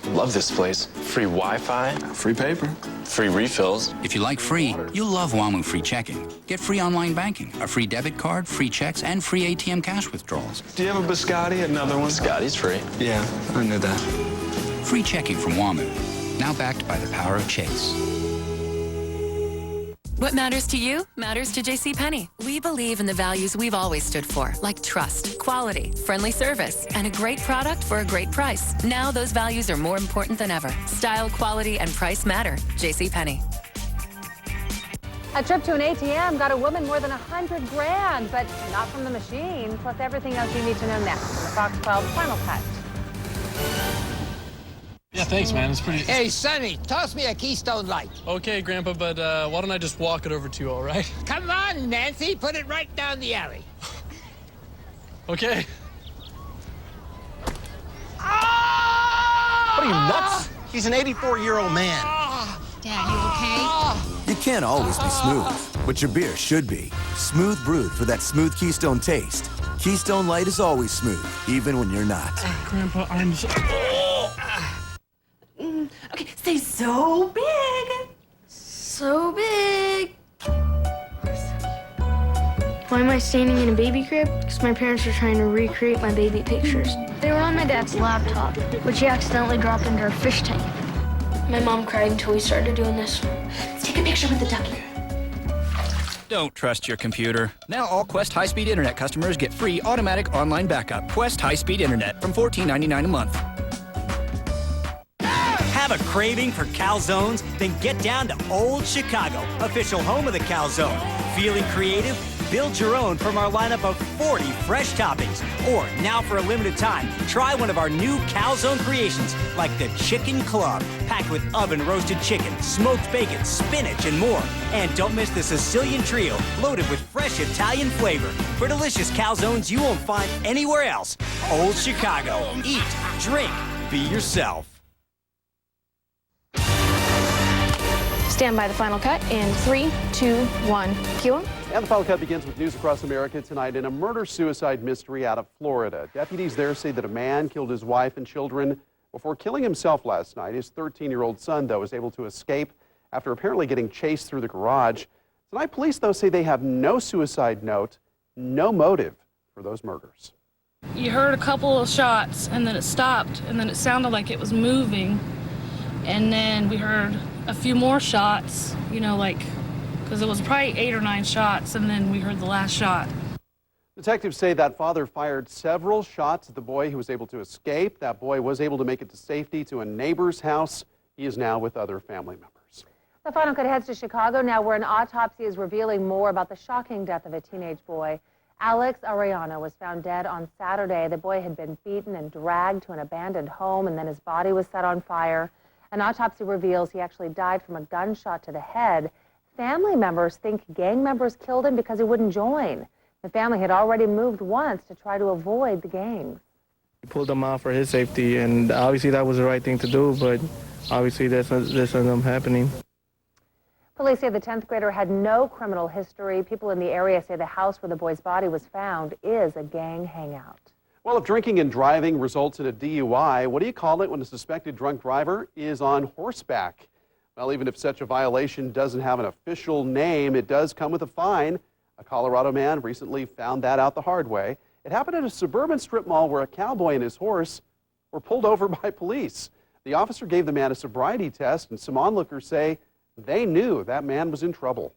Speaker 15: Love this place. Free Wi-Fi.
Speaker 11: Free paper.
Speaker 15: Free refills.
Speaker 26: If you like free, you'll love WAMU Free Checking. Get free online banking, a free debit card, free checks, and free ATM cash withdrawals.
Speaker 11: Do you have a biscotti? Another one?
Speaker 15: Biscotti's free.
Speaker 11: Yeah, I knew that.
Speaker 26: Free checking from WAMU. Now backed by the power of Chase.
Speaker 21: What matters to you matters to JCPenney. We believe in the values we've always stood for, like trust, quality, friendly service, and a great product for a great price. Now those values are more important than ever. Style, quality, and price matter. JCPenney.
Speaker 7: A trip to an ATM got a woman more than $100 grand, but not from the machine. Plus everything else you need to know next in the Fox 12 Final Cut.
Speaker 16: Yeah, thanks, man. It's pretty...
Speaker 23: Hey, Sonny, toss me a Keystone Light.
Speaker 16: Okay, Grandpa, but why don't I just walk it over to you, all right?
Speaker 23: Come on, Nancy, put it right down the alley.
Speaker 16: Okay.
Speaker 23: Ah!
Speaker 25: What are you, nuts? He's an 84-year-old man.
Speaker 23: Dad, you okay?
Speaker 25: You can't always be smooth, but your beer should be. Smooth brewed for that smooth Keystone taste. Keystone Light is always smooth, even when you're not.
Speaker 16: Grandpa, I'm so...
Speaker 13: Okay, stay so big. So big.
Speaker 24: Why am I standing in a baby crib? Because my parents are trying to recreate my baby pictures. They were on my dad's laptop, which he accidentally dropped into our fish tank. My mom cried until we started doing this.
Speaker 13: Let's take a picture with the ducky.
Speaker 27: Don't trust your computer. Now all Quest high-speed internet customers get free automatic online backup. Quest high-speed internet from $14.99 a month.
Speaker 29: Have a craving for calzones? Then get down to Old Chicago, official home of the calzone. Feeling creative? Build your own from our lineup of 40 fresh toppings. Or, now for a limited time, try one of our new calzone creations, like the Chicken Club, packed with oven-roasted chicken, smoked bacon, spinach, and more. And don't miss the Sicilian Trio, loaded with fresh Italian flavor. For delicious calzones you won't find anywhere else. Old Chicago. Eat, drink, be yourself.
Speaker 24: Stand by the final cut in 3, 2, 1. Cue 'em.
Speaker 4: And the Final Cut begins with news across America tonight in a murder-suicide mystery out of Florida. Deputies there say that a man killed his wife and children before killing himself last night. His 13-year-old son, though, was able to escape after apparently getting chased through the garage. Tonight, police, though, say they have no suicide note, no motive for those murders.
Speaker 30: You heard a couple of shots, and then it stopped, and then it sounded like it was moving. And then we heard a few more shots, you know, like, because it was probably 8 or 9 shots, and then we heard the last shot.
Speaker 4: Detectives say that father fired several shots at the boy who was able to escape. That boy was able to make it to safety to a neighbor's house. He is now with other family members.
Speaker 7: The Final Cut heads to Chicago now, where an autopsy is revealing more about the shocking death of a teenage boy. Alex Arellano was found dead on Saturday. The boy had been beaten and dragged to an abandoned home, and then his body was set on fire. An autopsy reveals he actually died from a gunshot to the head. Family members think gang members killed him because he wouldn't join. The family had already moved once to try to avoid the gangs.
Speaker 3: He pulled him out for his safety, and obviously that was the right thing to do, but obviously this ended up happening.
Speaker 7: Police say the 10th grader had no criminal history. People in the area say the house where the boy's body was found is a gang hangout.
Speaker 4: Well, if drinking and driving results in a DUI, what do you call it when a suspected drunk driver is on horseback? Well, even if such a violation doesn't have an official name, it does come with a fine. A Colorado man recently found that out the hard way. It happened at a suburban strip mall where a cowboy and his horse were pulled over by police. The officer gave the man a sobriety test, and some onlookers say they knew that man was in trouble.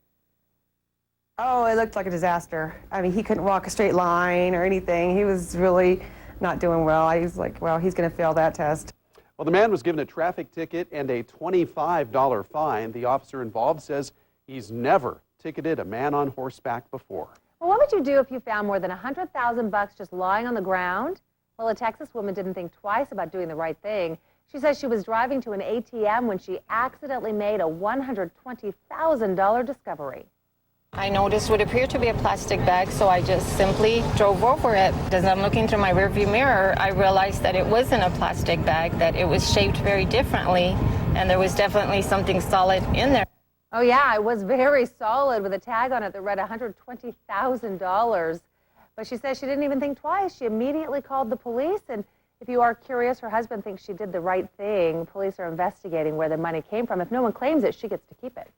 Speaker 1: Oh, it looked like a disaster. I mean, he couldn't walk a straight line or anything. He was really not doing well. I was like, well, he's going to fail that test.
Speaker 4: Well, the man was given a traffic ticket and a $25 fine. The officer involved says he's never ticketed a man on horseback before.
Speaker 7: Well, what would you do if you found more than $100,000 just lying on the ground? Well, a Texas woman didn't think twice about doing the right thing. She says she was driving to an ATM when she accidentally made a $120,000 discovery.
Speaker 2: I noticed what appeared to be a plastic bag, so I just simply drove over it. As I'm looking through my rearview mirror, I realized that it wasn't a plastic bag, that it was shaped very differently, and there was definitely something solid in there.
Speaker 7: Oh yeah, it was very solid with a tag on it that read $120,000. But she says she didn't even think twice. She immediately called the police, and if you are curious, her husband thinks she did the right thing. Police are investigating where the money came from. If no one claims it, she gets to keep it.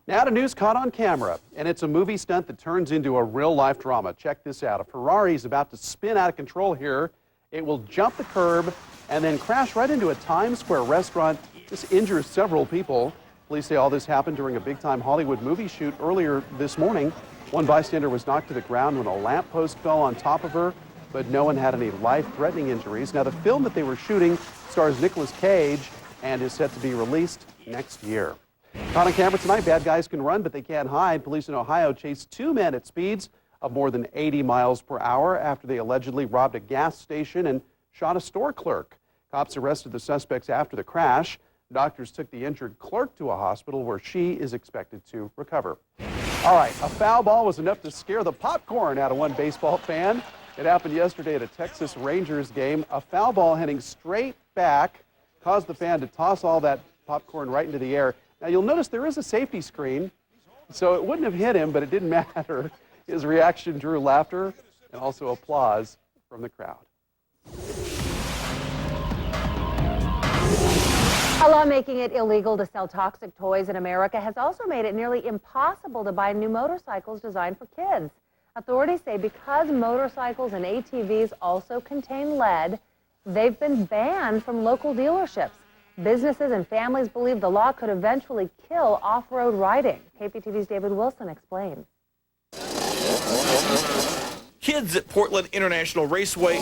Speaker 4: Now to news caught on camera, and it's a movie stunt that turns into a real-life drama. Check this out. A Ferrari is about to spin out of control here. It will jump the curb and then crash right into a Times Square restaurant. This injures several people. Police say all this happened during a big-time Hollywood movie shoot earlier this morning. One bystander was knocked to the ground when a lamppost fell on top of her, but no one had any life-threatening injuries. Now, the film that they were shooting stars Nicolas Cage and is set to be released next year. Caught on camera tonight, bad guys can run, but they can't hide. Police in Ohio chased two men at speeds of more than 80 miles per hour after they allegedly robbed a gas station and shot a store clerk. Cops arrested the suspects after the crash. Doctors took the injured clerk to a hospital where she is expected to recover. All right, a foul ball was enough to scare the popcorn out of one baseball fan. It happened yesterday at a Texas Rangers game. A foul ball heading straight back caused the fan to toss all that popcorn right into the air. Now, you'll notice there is a safety screen, so it wouldn't have hit him, but it didn't matter. His reaction drew laughter and also applause from the crowd.
Speaker 7: A law making it illegal to sell toxic toys in America has also made it nearly impossible to buy new motorcycles designed for kids. Authorities say because motorcycles and ATVs also contain lead, they've been banned from local dealerships. Businesses and families believe the law could eventually kill off-road riding. KPTV's David Wilson explains.
Speaker 6: Kids at Portland International Raceway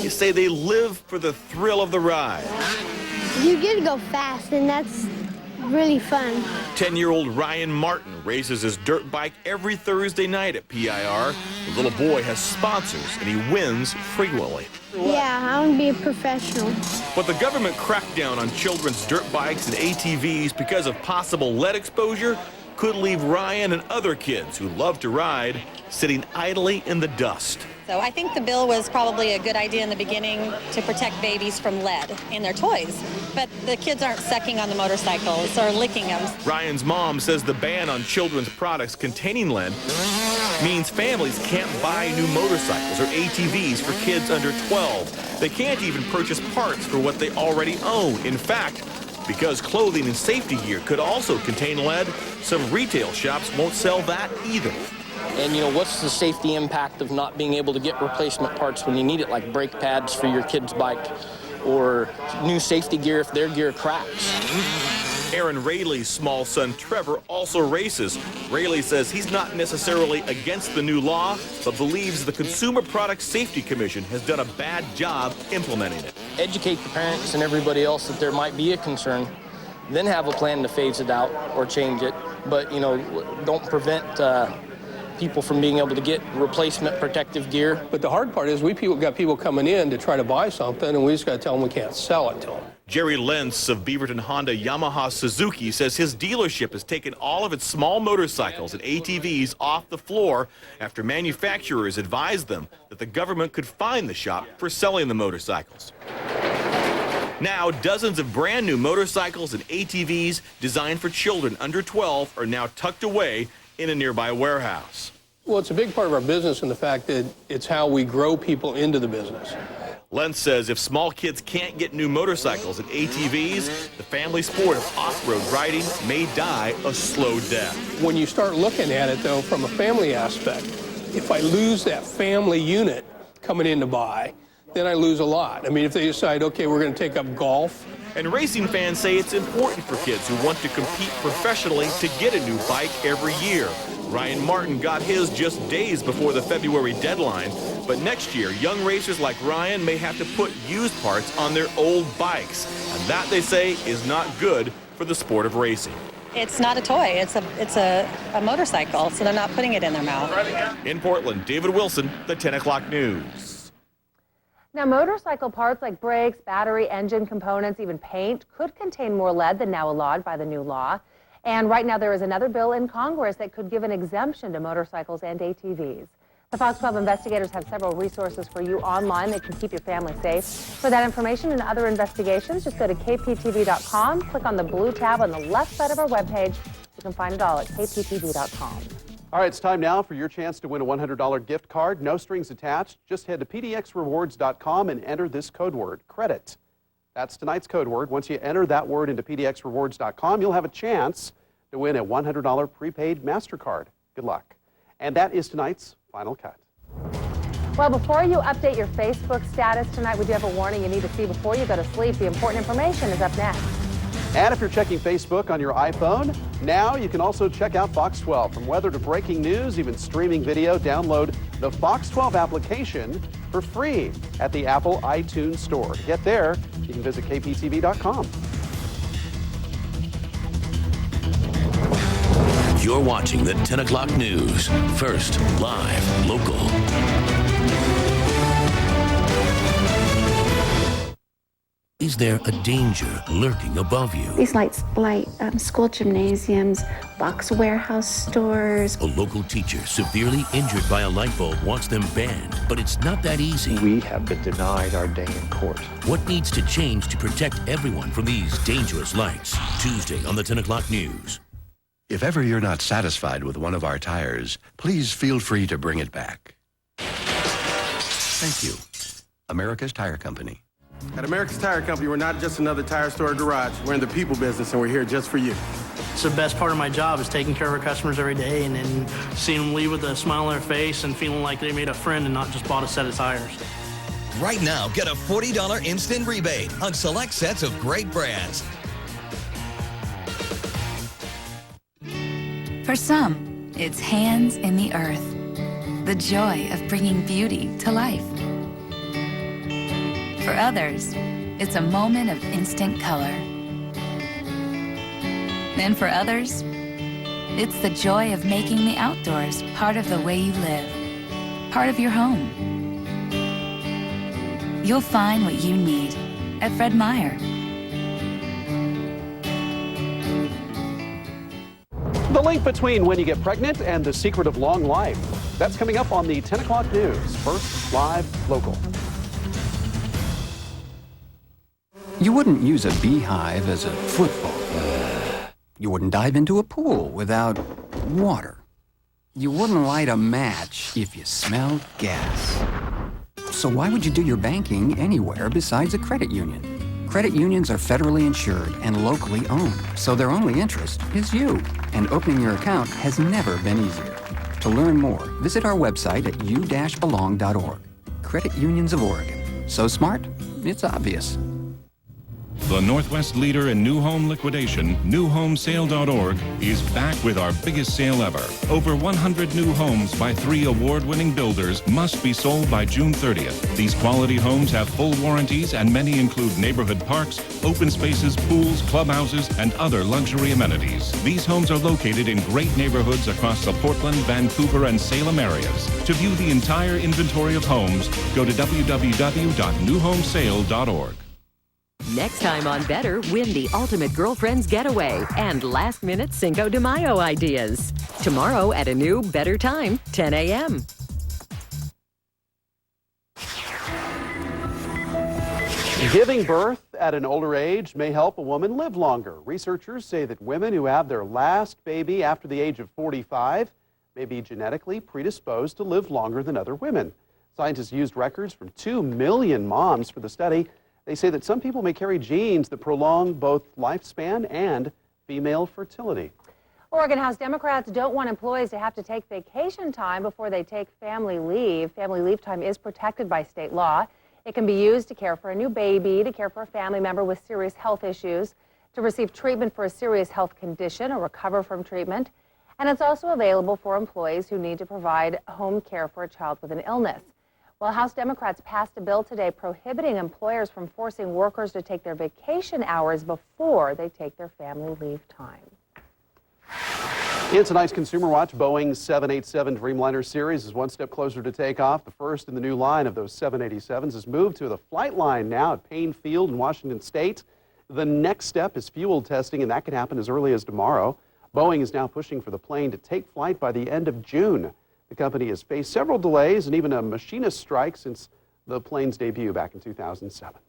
Speaker 6: say they live for the thrill of the ride.
Speaker 24: You get to go fast, and that's really fun.
Speaker 6: 10-year-old Ryan Martin races his dirt bike every Thursday night at PIR. The little boy has sponsors, and he wins frequently.
Speaker 24: Yeah, I want to be a professional.
Speaker 6: But the government crackdown on children's dirt bikes and ATVs because of possible lead exposure could leave Ryan and other kids who love to ride sitting idly in the dust.
Speaker 12: So I think the bill was probably a good idea in the beginning to protect babies from lead in their toys. But the kids aren't sucking on the motorcycles or licking them.
Speaker 6: Ryan's mom says the ban on children's products containing lead means families can't buy new motorcycles or ATVs for kids under 12. They can't even purchase parts for what they already own. In fact, because clothing and safety gear could also contain lead, some retail shops won't sell that either.
Speaker 17: And, you know, what's the safety impact of not being able to get replacement parts when you need it, like brake pads for your kid's bike or new safety gear if their gear cracks?
Speaker 6: Aaron Rayleigh's small son, Trevor, also races. Rayleigh says he's not necessarily against the new law, but believes the Consumer Product Safety Commission has done a bad job implementing it.
Speaker 17: Educate the parents and everybody else that there might be a concern, then have a plan to phase it out or change it. But, you know, don't prevent people from being able to get replacement protective gear.
Speaker 18: But the hard part is we got people coming in to try to buy something, and we just got to tell them we can't sell it to them.
Speaker 6: Jerry Lentz of Beaverton Honda Yamaha Suzuki says his dealership has taken all of its small motorcycles and ATVs off the floor after manufacturers advised them that the government could fine the shop for selling the motorcycles. Now, dozens of brand new motorcycles and ATVs designed for children under 12 are now tucked away in a nearby warehouse.
Speaker 18: Well, it's a big part of our business in the fact that it's how we grow people into the business.
Speaker 6: Lentz says if small kids can't get new motorcycles and ATVs, the family sport of off-road riding may die a slow death.
Speaker 18: When you start looking at it, though, from a family aspect, if I lose that family unit coming in to buy, then I lose a lot. I mean, if they decide, okay, we're going to take up golf
Speaker 6: And racing fans say it's important for kids who want to compete professionally to get a new bike every year. Ryan Martin got his just days before the February deadline, but next year, young racers like Ryan may have to put used parts on their old bikes, and that, they say, is not good for the sport of racing.
Speaker 12: It's not a toy, it's a motorcycle, so they're not putting it in their mouth.
Speaker 6: In Portland, David Wilson, the 10 o'clock news.
Speaker 7: Now, motorcycle parts like brakes, battery, engine components, even paint could contain more lead than now allowed by the new law. And right now there is another bill in Congress that could give an exemption to motorcycles and ATVs. The Fox 12 investigators have several resources for you online that can keep your family safe. For that information and other investigations, just go to kptv.com, click on the blue tab on the left side of our webpage. You can find it all at kptv.com.
Speaker 4: All right, it's time now for your chance to win a $100 gift card. No strings attached. Just head to pdxrewards.com and enter this code word, credit. That's tonight's code word. Once you enter that word into pdxrewards.com, you'll have a chance to win a $100 prepaid MasterCard. Good luck. And that is tonight's Final Cut.
Speaker 7: Well, before you update your Facebook status tonight, we do have a warning you need to see before you go to sleep. The important information is up next.
Speaker 4: And if you're checking Facebook on your iPhone, now you can also check out Fox 12. From weather to breaking news, even streaming video, download the Fox 12 application for free at the Apple iTunes Store. To get there, you can visit kptv.com.
Speaker 5: You're watching the 10 o'clock news. First, live, local. Is there a danger lurking above you?
Speaker 8: These lights light school gymnasiums, box warehouse stores.
Speaker 5: A local teacher severely injured by a light bulb wants them banned, but it's not that easy.
Speaker 9: We have been denied our day in court.
Speaker 5: What needs to change to protect everyone from these dangerous lights? Tuesday on the 10 o'clock news.
Speaker 10: If ever you're not satisfied with one of our tires, please feel free to bring it back. Thank you. America's Tire Company.
Speaker 14: At America's Tire Company, we're not just another tire store or garage. We're in the people business, and we're here just for you.
Speaker 16: It's the best part of my job is taking care of our customers every day and then seeing them leave with a smile on their face and feeling like they made a friend and not just bought a set of tires.
Speaker 15: Right now, get a $40 instant rebate on select sets of great brands.
Speaker 19: For some, it's hands in the earth, the joy of bringing beauty to life. For others, it's a moment of instant color. And for others, it's the joy of making the outdoors part of the way you live, part of your home. You'll find what you need at Fred Meyer.
Speaker 4: The link between when you get pregnant and the secret of long life. That's coming up on the 10 o'clock news. First, live, local.
Speaker 20: You wouldn't use a beehive as a football. You wouldn't dive into a pool without water. You wouldn't light a match if you smelled gas. So why would you do your banking anywhere besides a credit union? Credit unions are federally insured and locally owned, so their only interest is you. And opening your account has never been easier. To learn more, visit our website at u-belong.org. Credit Unions of Oregon. So smart, it's obvious.
Speaker 22: The Northwest leader in new home liquidation, newhomesale.org, is back with our biggest sale ever. Over 100 new homes by 3 award-winning builders must be sold by June 30th. These quality homes have full warranties and many include neighborhood parks, open spaces, pools, clubhouses, and other luxury amenities. These homes are located in great neighborhoods across the Portland, Vancouver, and Salem areas. To view the entire inventory of homes, go to www.newhomesale.org.
Speaker 28: Next time on Better, win the ultimate girlfriend's getaway and last-minute Cinco de Mayo ideas. Tomorrow at a new, better time, 10 a.m.
Speaker 4: Giving birth at an older age may help a woman live longer. Researchers say that women who have their last baby after the age of 45 may be genetically predisposed to live longer than other women. Scientists used records from 2 million moms for the study. They say that some people may carry genes that prolong both lifespan and female fertility.
Speaker 7: Oregon House Democrats don't want employees to have to take vacation time before they take family leave. Family leave time is protected by state law. It can be used to care for a new baby, to care for a family member with serious health issues, to receive treatment for a serious health condition or recover from treatment. And it's also available for employees who need to provide home care for a child with an illness. Well, House Democrats passed a bill today prohibiting employers from forcing workers to take their vacation hours before they take their family leave time.
Speaker 4: In tonight's Consumer Watch, Boeing's 787 Dreamliner series is one step closer to takeoff. The first in the new line of those 787s is moved to the flight line now at Payne Field in Washington State. The next step is fuel testing, and that could happen as early as tomorrow. Boeing is now pushing for the plane to take flight by the end of June. The company has faced several delays and even a machinist strike since the plane's debut back in 2007.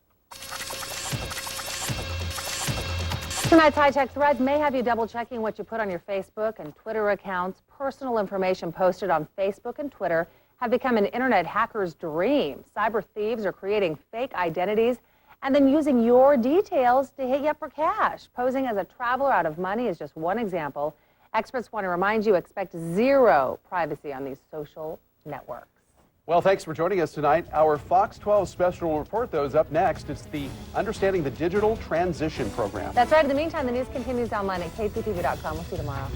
Speaker 7: Tonight's high-tech threads may have you double-checking what you put on your Facebook and Twitter accounts. Personal information posted on Facebook and Twitter have become an internet hacker's dream. Cyber thieves are creating fake identities and then using your details to hit you up for cash. Posing as a traveler out of money is just one example. Experts want to remind you, expect zero privacy on these social networks.
Speaker 4: Well, thanks for joining us tonight. Our Fox 12 special report, though, is up next. It's the Understanding the Digital Transition program.
Speaker 7: That's right. In the meantime, the news continues online at KPTV.com. We'll see you tomorrow.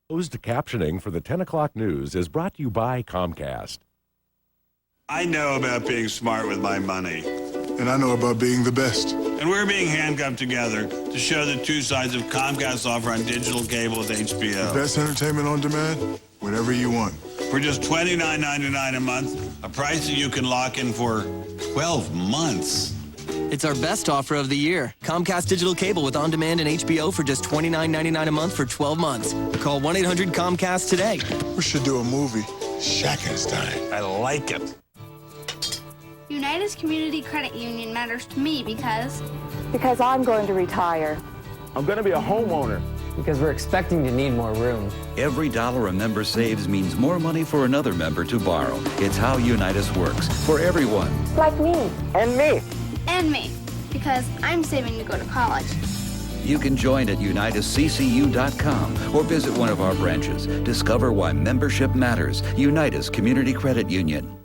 Speaker 3: Closed captioning for the 10 o'clock news is brought to you by Comcast.
Speaker 11: I know about being smart with my money.
Speaker 13: And I know about being the best.
Speaker 11: And we're being handcuffed together to show the two sides of Comcast's offer on digital cable with HBO.
Speaker 13: The best entertainment on demand, whatever you want.
Speaker 11: For just $29.99 a month, a price that you can lock in for 12 months.
Speaker 21: It's our best offer of the year. Comcast Digital Cable with on-demand and HBO for just $29.99 a month for 12 months. Call 1-800-COMCAST today.
Speaker 13: We should do a movie. Shackenstein.
Speaker 11: I like it.
Speaker 24: United's Community Credit Union matters to me because
Speaker 1: I'm going to retire.
Speaker 23: I'm going to be a homeowner.
Speaker 25: Because we're expecting to need more room.
Speaker 26: Every dollar a member saves means more money for another member to borrow. It's how Unitas works for everyone.
Speaker 1: Like me.
Speaker 23: And me.
Speaker 24: and me, because I'm saving to go to college.
Speaker 26: You can join at unitasccu.com or visit one of our branches. Discover why membership matters. Unitas Community Credit Union.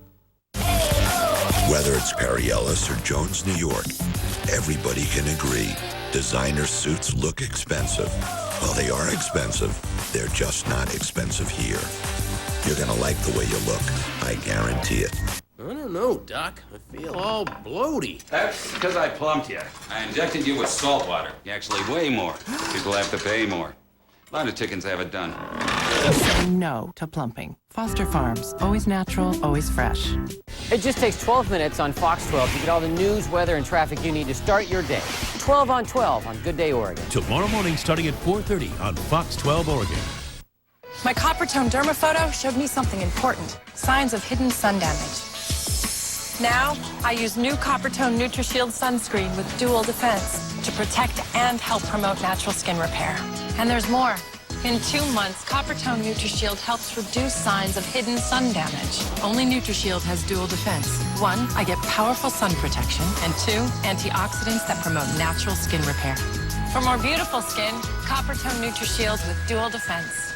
Speaker 27: Whether it's Perry Ellis or Jones, New York, everybody can agree designer suits look expensive. Well, they are expensive. They're just not expensive here. You're going to like the way you look. I guarantee it.
Speaker 29: I don't know, Doc. I feel all bloaty.
Speaker 30: That's because I plumped you. I injected you with salt water. Actually, way more. People have to pay more. A lot of chickens have it done.
Speaker 31: Say no to plumping. Foster Farms. Always natural, always fresh.
Speaker 32: It just takes 12 minutes on Fox 12 to get all the news, weather, and traffic you need to start your day. 12 on 12 on Good Day Oregon.
Speaker 5: Tomorrow morning starting at 4:30 on Fox 12 Oregon.
Speaker 33: My Coppertone Derma photo showed me something important. Signs of hidden sun damage. Now, I use new Coppertone NutriShield sunscreen with dual defense to protect and help promote natural skin repair. And there's more. In 2 months, Coppertone NutriShield helps reduce signs of hidden sun damage.
Speaker 31: Only NutriShield has dual defense. 1, I get powerful sun protection, and 2, antioxidants that promote natural skin repair.
Speaker 33: For more beautiful skin, Coppertone NutriShield with dual defense.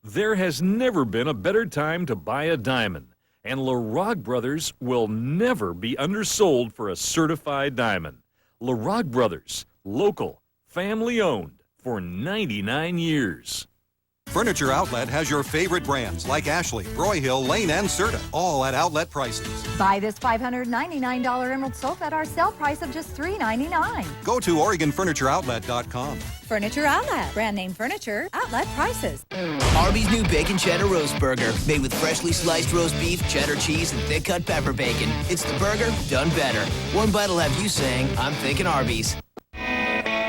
Speaker 34: There has never been a better time to buy a diamond, and LaRogue Brothers will never be undersold for a certified diamond. LaRogue Brothers, local, family-owned, for 99 years.
Speaker 35: Furniture Outlet has your favorite brands like Ashley, Broyhill, Lane, and Serta, all at outlet prices.
Speaker 36: Buy this $599 emerald sofa at our sale price of just $399.
Speaker 35: Go to OregonFurnitureOutlet.com.
Speaker 36: Furniture Outlet, brand name furniture, outlet prices.
Speaker 21: Arby's new Bacon Cheddar Roast Burger, made with freshly sliced roast beef, cheddar cheese, and thick-cut pepper bacon. It's the burger done better. One bite will have you saying, I'm thinking Arby's.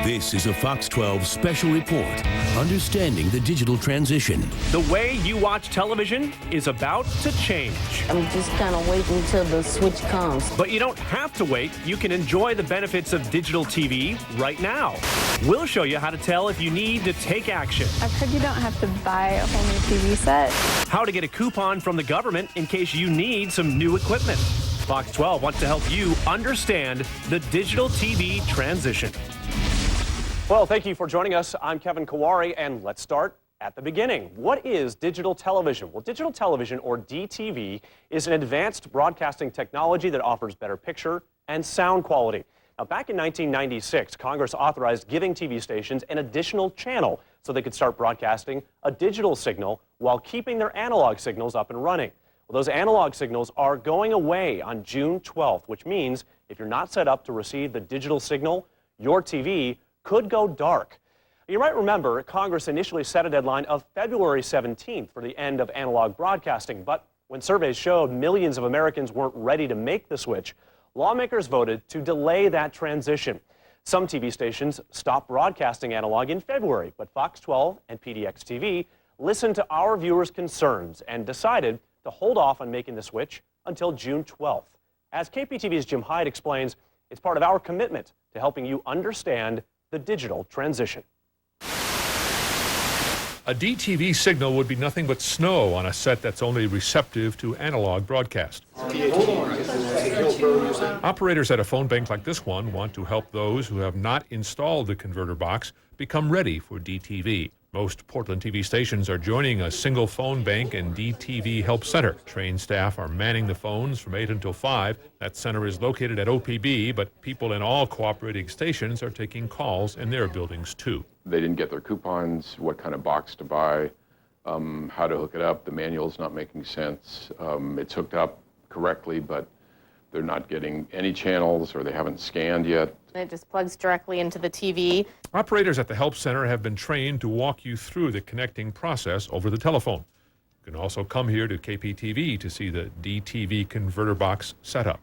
Speaker 5: This is a Fox 12 special report, Understanding the Digital Transition.
Speaker 2: The way you watch television is about to change.
Speaker 4: I'm just kind of waiting until the switch comes.
Speaker 2: But you don't have to wait. You can enjoy the benefits of digital TV right now. We'll show you how to tell if you need to take action.
Speaker 6: I've heard you don't have to buy a whole new TV set.
Speaker 2: How to get a coupon from the government in case you need some new equipment. Fox 12 wants to help you understand the digital TV transition. Well, thank you for joining us. I'm Kevin Kawari, and let's start at the beginning. What is digital television? Well, digital television, or DTV, is an advanced broadcasting technology that offers better picture and sound quality. Now, back in 1996, Congress authorized giving TV stations an additional channel so they could start broadcasting a digital signal while keeping their analog signals up and running. Well, those analog signals are going away on June 12th, which means if you're not set up to receive the digital signal, your TV could go dark. You might remember Congress initially set a deadline of February 17th for the end of analog broadcasting, but when surveys showed millions of Americans weren't ready to make the switch, lawmakers voted to delay that transition. Some TV stations stopped broadcasting analog in February, but Fox 12 and PDX TV listened to our viewers' concerns and decided to hold off on making the switch until June 12th. As KPTV's Jim Hyde explains, it's part of our commitment to helping you understand the digital transition.
Speaker 8: A DTV signal would be nothing but snow on a set that's only receptive to analog broadcast. Operators at a phone bank like this one want to help those who have not installed the converter box become ready for DTV. Most Portland TV stations are joining a single phone bank and DTV Help Center. Trained staff are manning the phones from 8 until 5. That center is located at OPB, but people in all cooperating stations are taking calls in their buildings too.
Speaker 9: They didn't get their coupons, what kind of box to buy, how to hook it up. The manual's not making sense. It's hooked up correctly, but they're not getting any channels, or they haven't scanned yet.
Speaker 10: It just plugs directly into the TV.
Speaker 8: Operators at the Help Center have been trained to walk you through the connecting process over the telephone. You can also come here to KPTV to see the DTV converter box setup.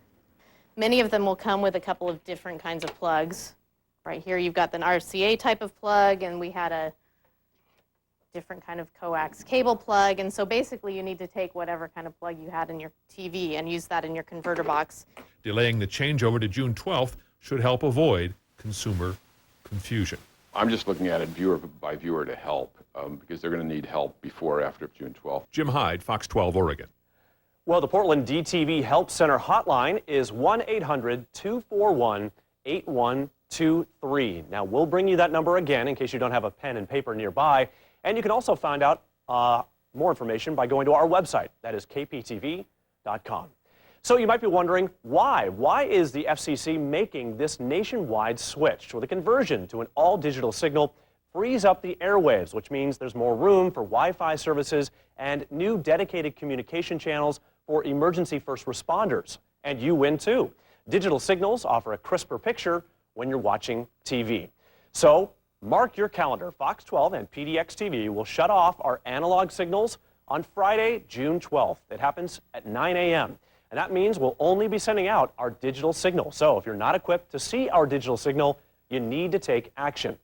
Speaker 10: Many of them will come with a couple of different kinds of plugs. Right here you've got the RCA type of plug, and we had a different kind of coax cable plug, and so basically you need to take whatever kind of plug you had in your TV and use that in your converter box.
Speaker 8: Delaying the changeover to June 12th should help avoid consumer confusion.
Speaker 9: I'm just looking at it viewer by viewer to help, because they're going to need help before or after June 12th.
Speaker 8: Jim Hyde, Fox 12, Oregon.
Speaker 2: Well, the Portland DTV Help Center hotline is 1-800-241-8123. Now, we'll bring you that number again in case you don't have a pen and paper nearby. And you can also find out more information by going to our website. That is kptv.com. So you might be wondering, why? Why is the FCC making this nationwide switch? Well, the conversion to an all-digital signal frees up the airwaves, which means there's more room for Wi-Fi services and new dedicated communication channels for emergency first responders. And you win too. Digital signals offer a crisper picture when you're watching TV. So mark your calendar. Fox 12 and PDX TV will shut off our analog signals on Friday, June 12th. It happens at 9 a.m. And that means we'll only be sending out our digital signal. So if you're not equipped to see our digital signal, you need to take action.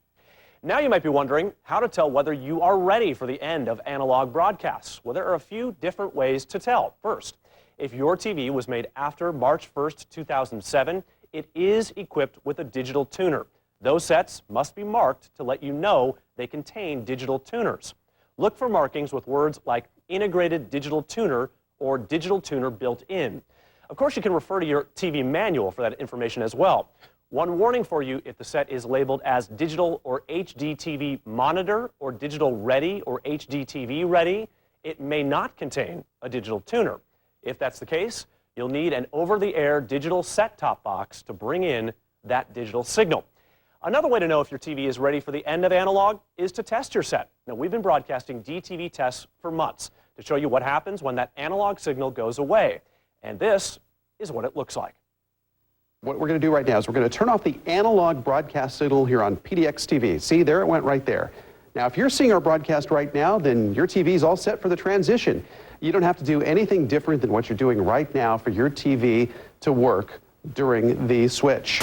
Speaker 2: Now you might be wondering how to tell whether you are ready for the end of analog broadcasts. Well, there are a few different ways to tell. First, if your TV was made after March 1st, 2007, it is equipped with a digital tuner. Those sets must be marked to let you know they contain digital tuners. Look for markings with words like integrated digital tuner or digital tuner built in. Of course, you can refer to your TV manual for that information as well. One warning for you: if the set is labeled as digital or HD TV monitor or digital ready or HD TV ready, it may not contain a digital tuner. If that's the case, you'll need an over-the-air digital set-top box to bring in that digital signal. Another way to know if your TV is ready for the end of analog is to test your set. Now, we've been broadcasting DTV tests for months to show you what happens when that analog signal goes away. And this is what it looks like.
Speaker 12: What we're going to do right now is we're going to turn off the analog broadcast signal here on PDX TV. See, there it went right there. Now, if you're seeing our broadcast right now, then your TV is all set for the transition. You don't have to do anything different than what you're doing right now for your TV to work during the switch.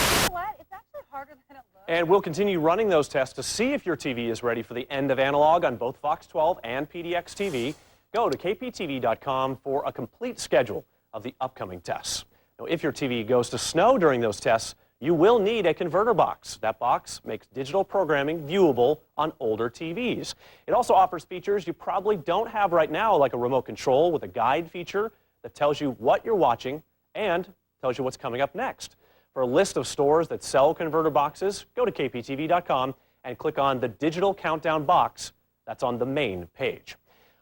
Speaker 2: And we'll continue running those tests to see if your TV is ready for the end of analog on both Fox 12 and PDX TV. Go to kptv.com for a complete schedule of the upcoming tests. Now, if your TV goes to snow during those tests, you will need a converter box. That box makes digital programming viewable on older TVs. It also offers features you probably don't have right now, like a remote control with a guide feature that tells you what you're watching and tells you what's coming up next. For a list of stores that sell converter boxes, go to kptv.com and click on the Digital Countdown box that's on the main page.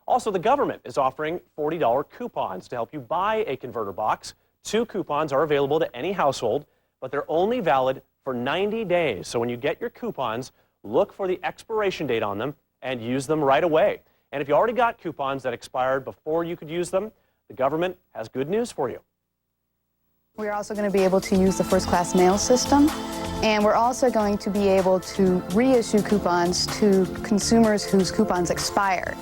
Speaker 2: Also, the government is offering $40 coupons to help you buy a converter box. 2 coupons are available to any household, but they're only valid for 90 days. So when you get your coupons, look for the expiration date on them and use them right away. And if you already got coupons that expired before you could use them, the government has good news for you.
Speaker 1: We're also going to be able to use the first-class mail system, and we're also going to be able to reissue coupons to consumers whose coupons expired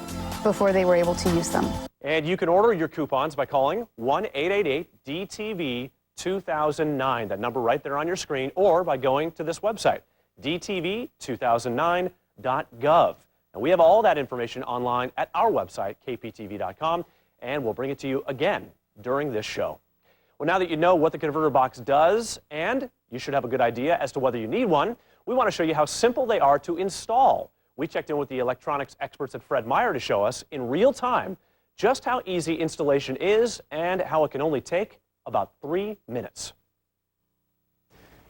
Speaker 1: before they were able to use them.
Speaker 2: And you can order your coupons by calling 1-888-DTV-2009, that number right there on your screen, or by going to this website, dtv2009.gov. And we have all that information online at our website, kptv.com, and we'll bring it to you again during this show. Well, now that you know what the converter box does, and you should have a good idea as to whether you need one, we want to show you how simple they are to install. We checked in with the electronics experts at Fred Meyer to show us in real time just how easy installation is and how it can only take about 3 minutes.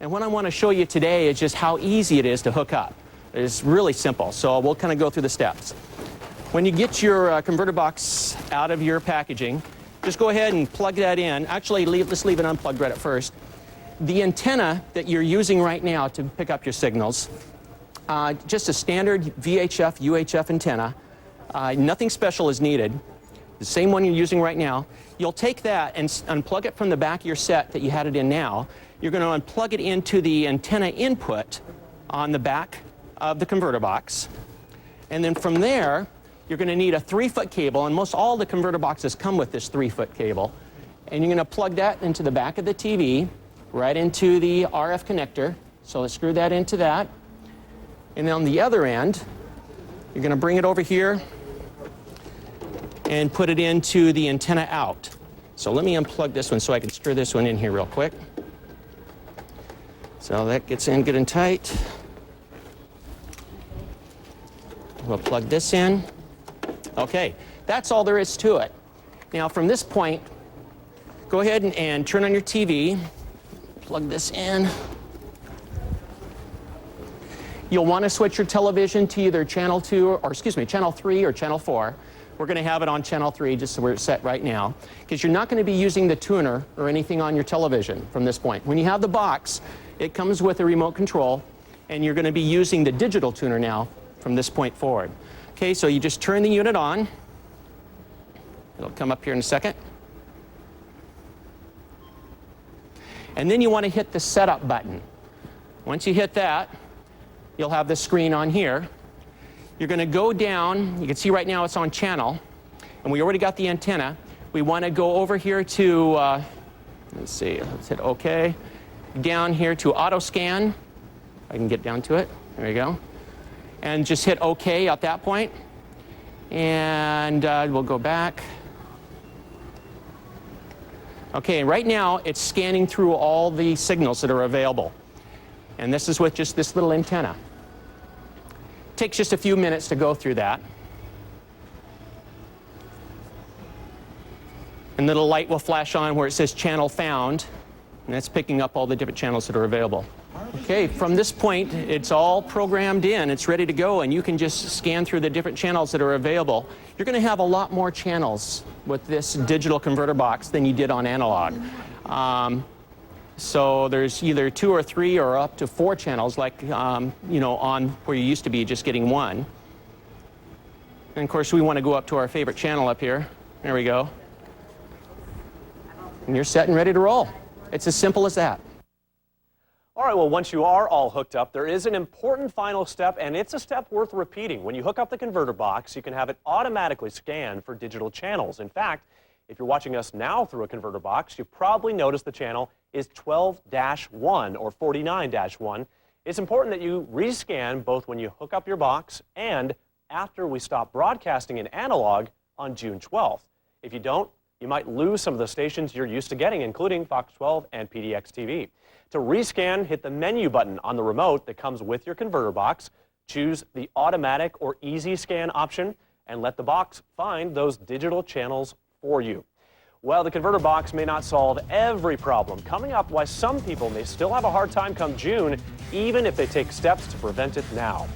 Speaker 3: And what I want to show you today is just how easy it is to hook up. It's really simple, so we'll kind of go through the steps. When you get your converter box out of your packaging, just go ahead and plug that in. Actually, let's leave it unplugged right at first. The antenna that you're using right now to pick up your signals, just a standard VHF, UHF antenna. Nothing special is needed. The same one you're using right now. You'll take that and unplug it from the back of your set that you had it in now. You're going to unplug it into the antenna input on the back of the converter box. And then from there, you're going to need a 3-foot cable, and most all the converter boxes come with this 3-foot cable. And you're going to plug that into the back of the TV, right into the RF connector. So let's screw that into that. And then on the other end, you're going to bring it over here and put it into the antenna out. So let me unplug this one so I can screw this one in here real quick. So that gets in good and tight. We'll plug this in. Okay, that's all there is to it. Now from this point, go ahead and turn on your TV. Plug this in. You'll want to switch your television to either channel 3 or channel 4. We're going to have it on channel 3 just so we're set right now, because you're not going to be using the tuner or anything on your television from this point. When you have the box, it comes with a remote control, and you're going to be using the digital tuner now from this point forward. Okay, so you just turn the unit on. It'll come up here in a second. And then you want to hit the setup button. Once you hit that, you'll have this screen on here. You're going to go down. You can see right now it's on channel, and we already got the antenna. We want to go over here to, let's see, let's hit OK. Down here to auto scan. I can get down to it. There you go. And just hit OK at that point. And we'll go back. Okay, right now it's scanning through all the signals that are available. And this is with just this little antenna. Takes just a few minutes to go through that. And then the light will flash on where it says channel found, and that's picking up all the different channels that are available. Okay, from this point, it's all programmed in, it's ready to go, and you can just scan through the different channels that are available. You're going to have a lot more channels with this digital converter box than you did on analog. So there's either 2 or 3 or up to 4 channels, like, you know, on where you used to be just getting 1. And of course, we want to go up to our favorite channel up here. There we go. And you're set and ready to roll. It's as simple as that.
Speaker 2: All right, well, once you are all hooked up, there is an important final step, and it's a step worth repeating. When you hook up the converter box, you can have it automatically scan for digital channels. In fact, if you're watching us now through a converter box, you probably noticed the channel is 12-1 or 49-1. It's important that you rescan both when you hook up your box and after we stop broadcasting in analog on June 12th. If you don't, you might lose some of the stations you're used to getting, including Fox 12 and PDX TV. To rescan, hit the menu button on the remote that comes with your converter box. Choose the automatic or easy scan option and let the box find those digital channels for you. Well, the converter box may not solve every problem. Coming up, why some people may still have a hard time come June, even if they take steps to prevent it now.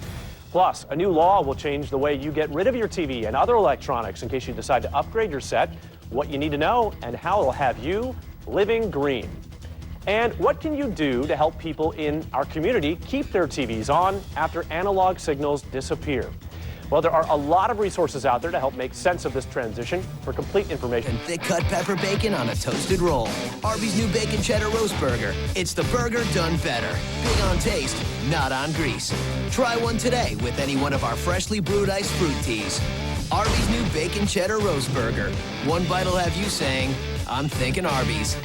Speaker 2: Plus, a new law will change the way you get rid of your TV and other electronics in case you decide to upgrade your set, what you need to know, and how it'll have you living green. And what can you do to help people in our community keep their TVs on after analog signals disappear? Well, there are a lot of resources out there to help make sense of this transition. For complete information,
Speaker 7: thick cut pepper bacon on a toasted roll. Arby's new bacon cheddar roast burger. It's the burger done better. Big on taste, not on grease. Try one today with any one of our freshly brewed iced fruit teas. Arby's new bacon cheddar roast burger. One bite will have you saying, I'm thinking Arby's.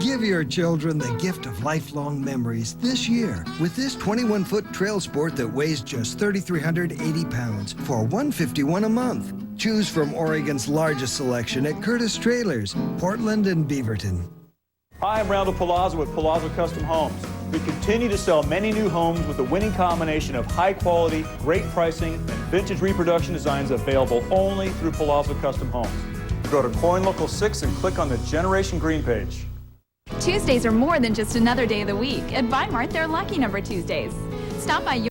Speaker 11: Give your children the gift of lifelong memories this year with this 21-foot trail sport that weighs just 3,380 pounds for $151 a month. Choose from Oregon's largest selection at Curtis Trailers, Portland and Beaverton.
Speaker 13: Hi, I'm Randall Palazzo with Palazzo Custom Homes. We continue to sell many new homes with a winning combination of high quality, great pricing, and vintage reproduction designs available only through Palazzo Custom Homes. Go to Coin Local 6 and click on the Generation Green page.
Speaker 36: Tuesdays are more than just another day of the week. At Weimart, they're lucky number Tuesdays. Stop by your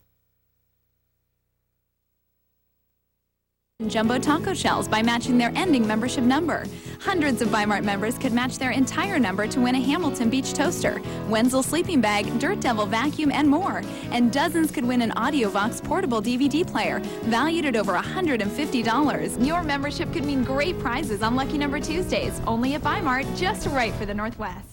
Speaker 36: jumbo taco shells by matching their ending membership number. Hundreds of Weimart members could match their entire number to win a Hamilton Beach toaster, Wenzel sleeping bag, Dirt Devil vacuum, and more. And dozens could win an AudioVox portable DVD player, valued at over $150. Your membership could mean great prizes on Lucky Number Tuesdays, only at Weimart, just right for the Northwest.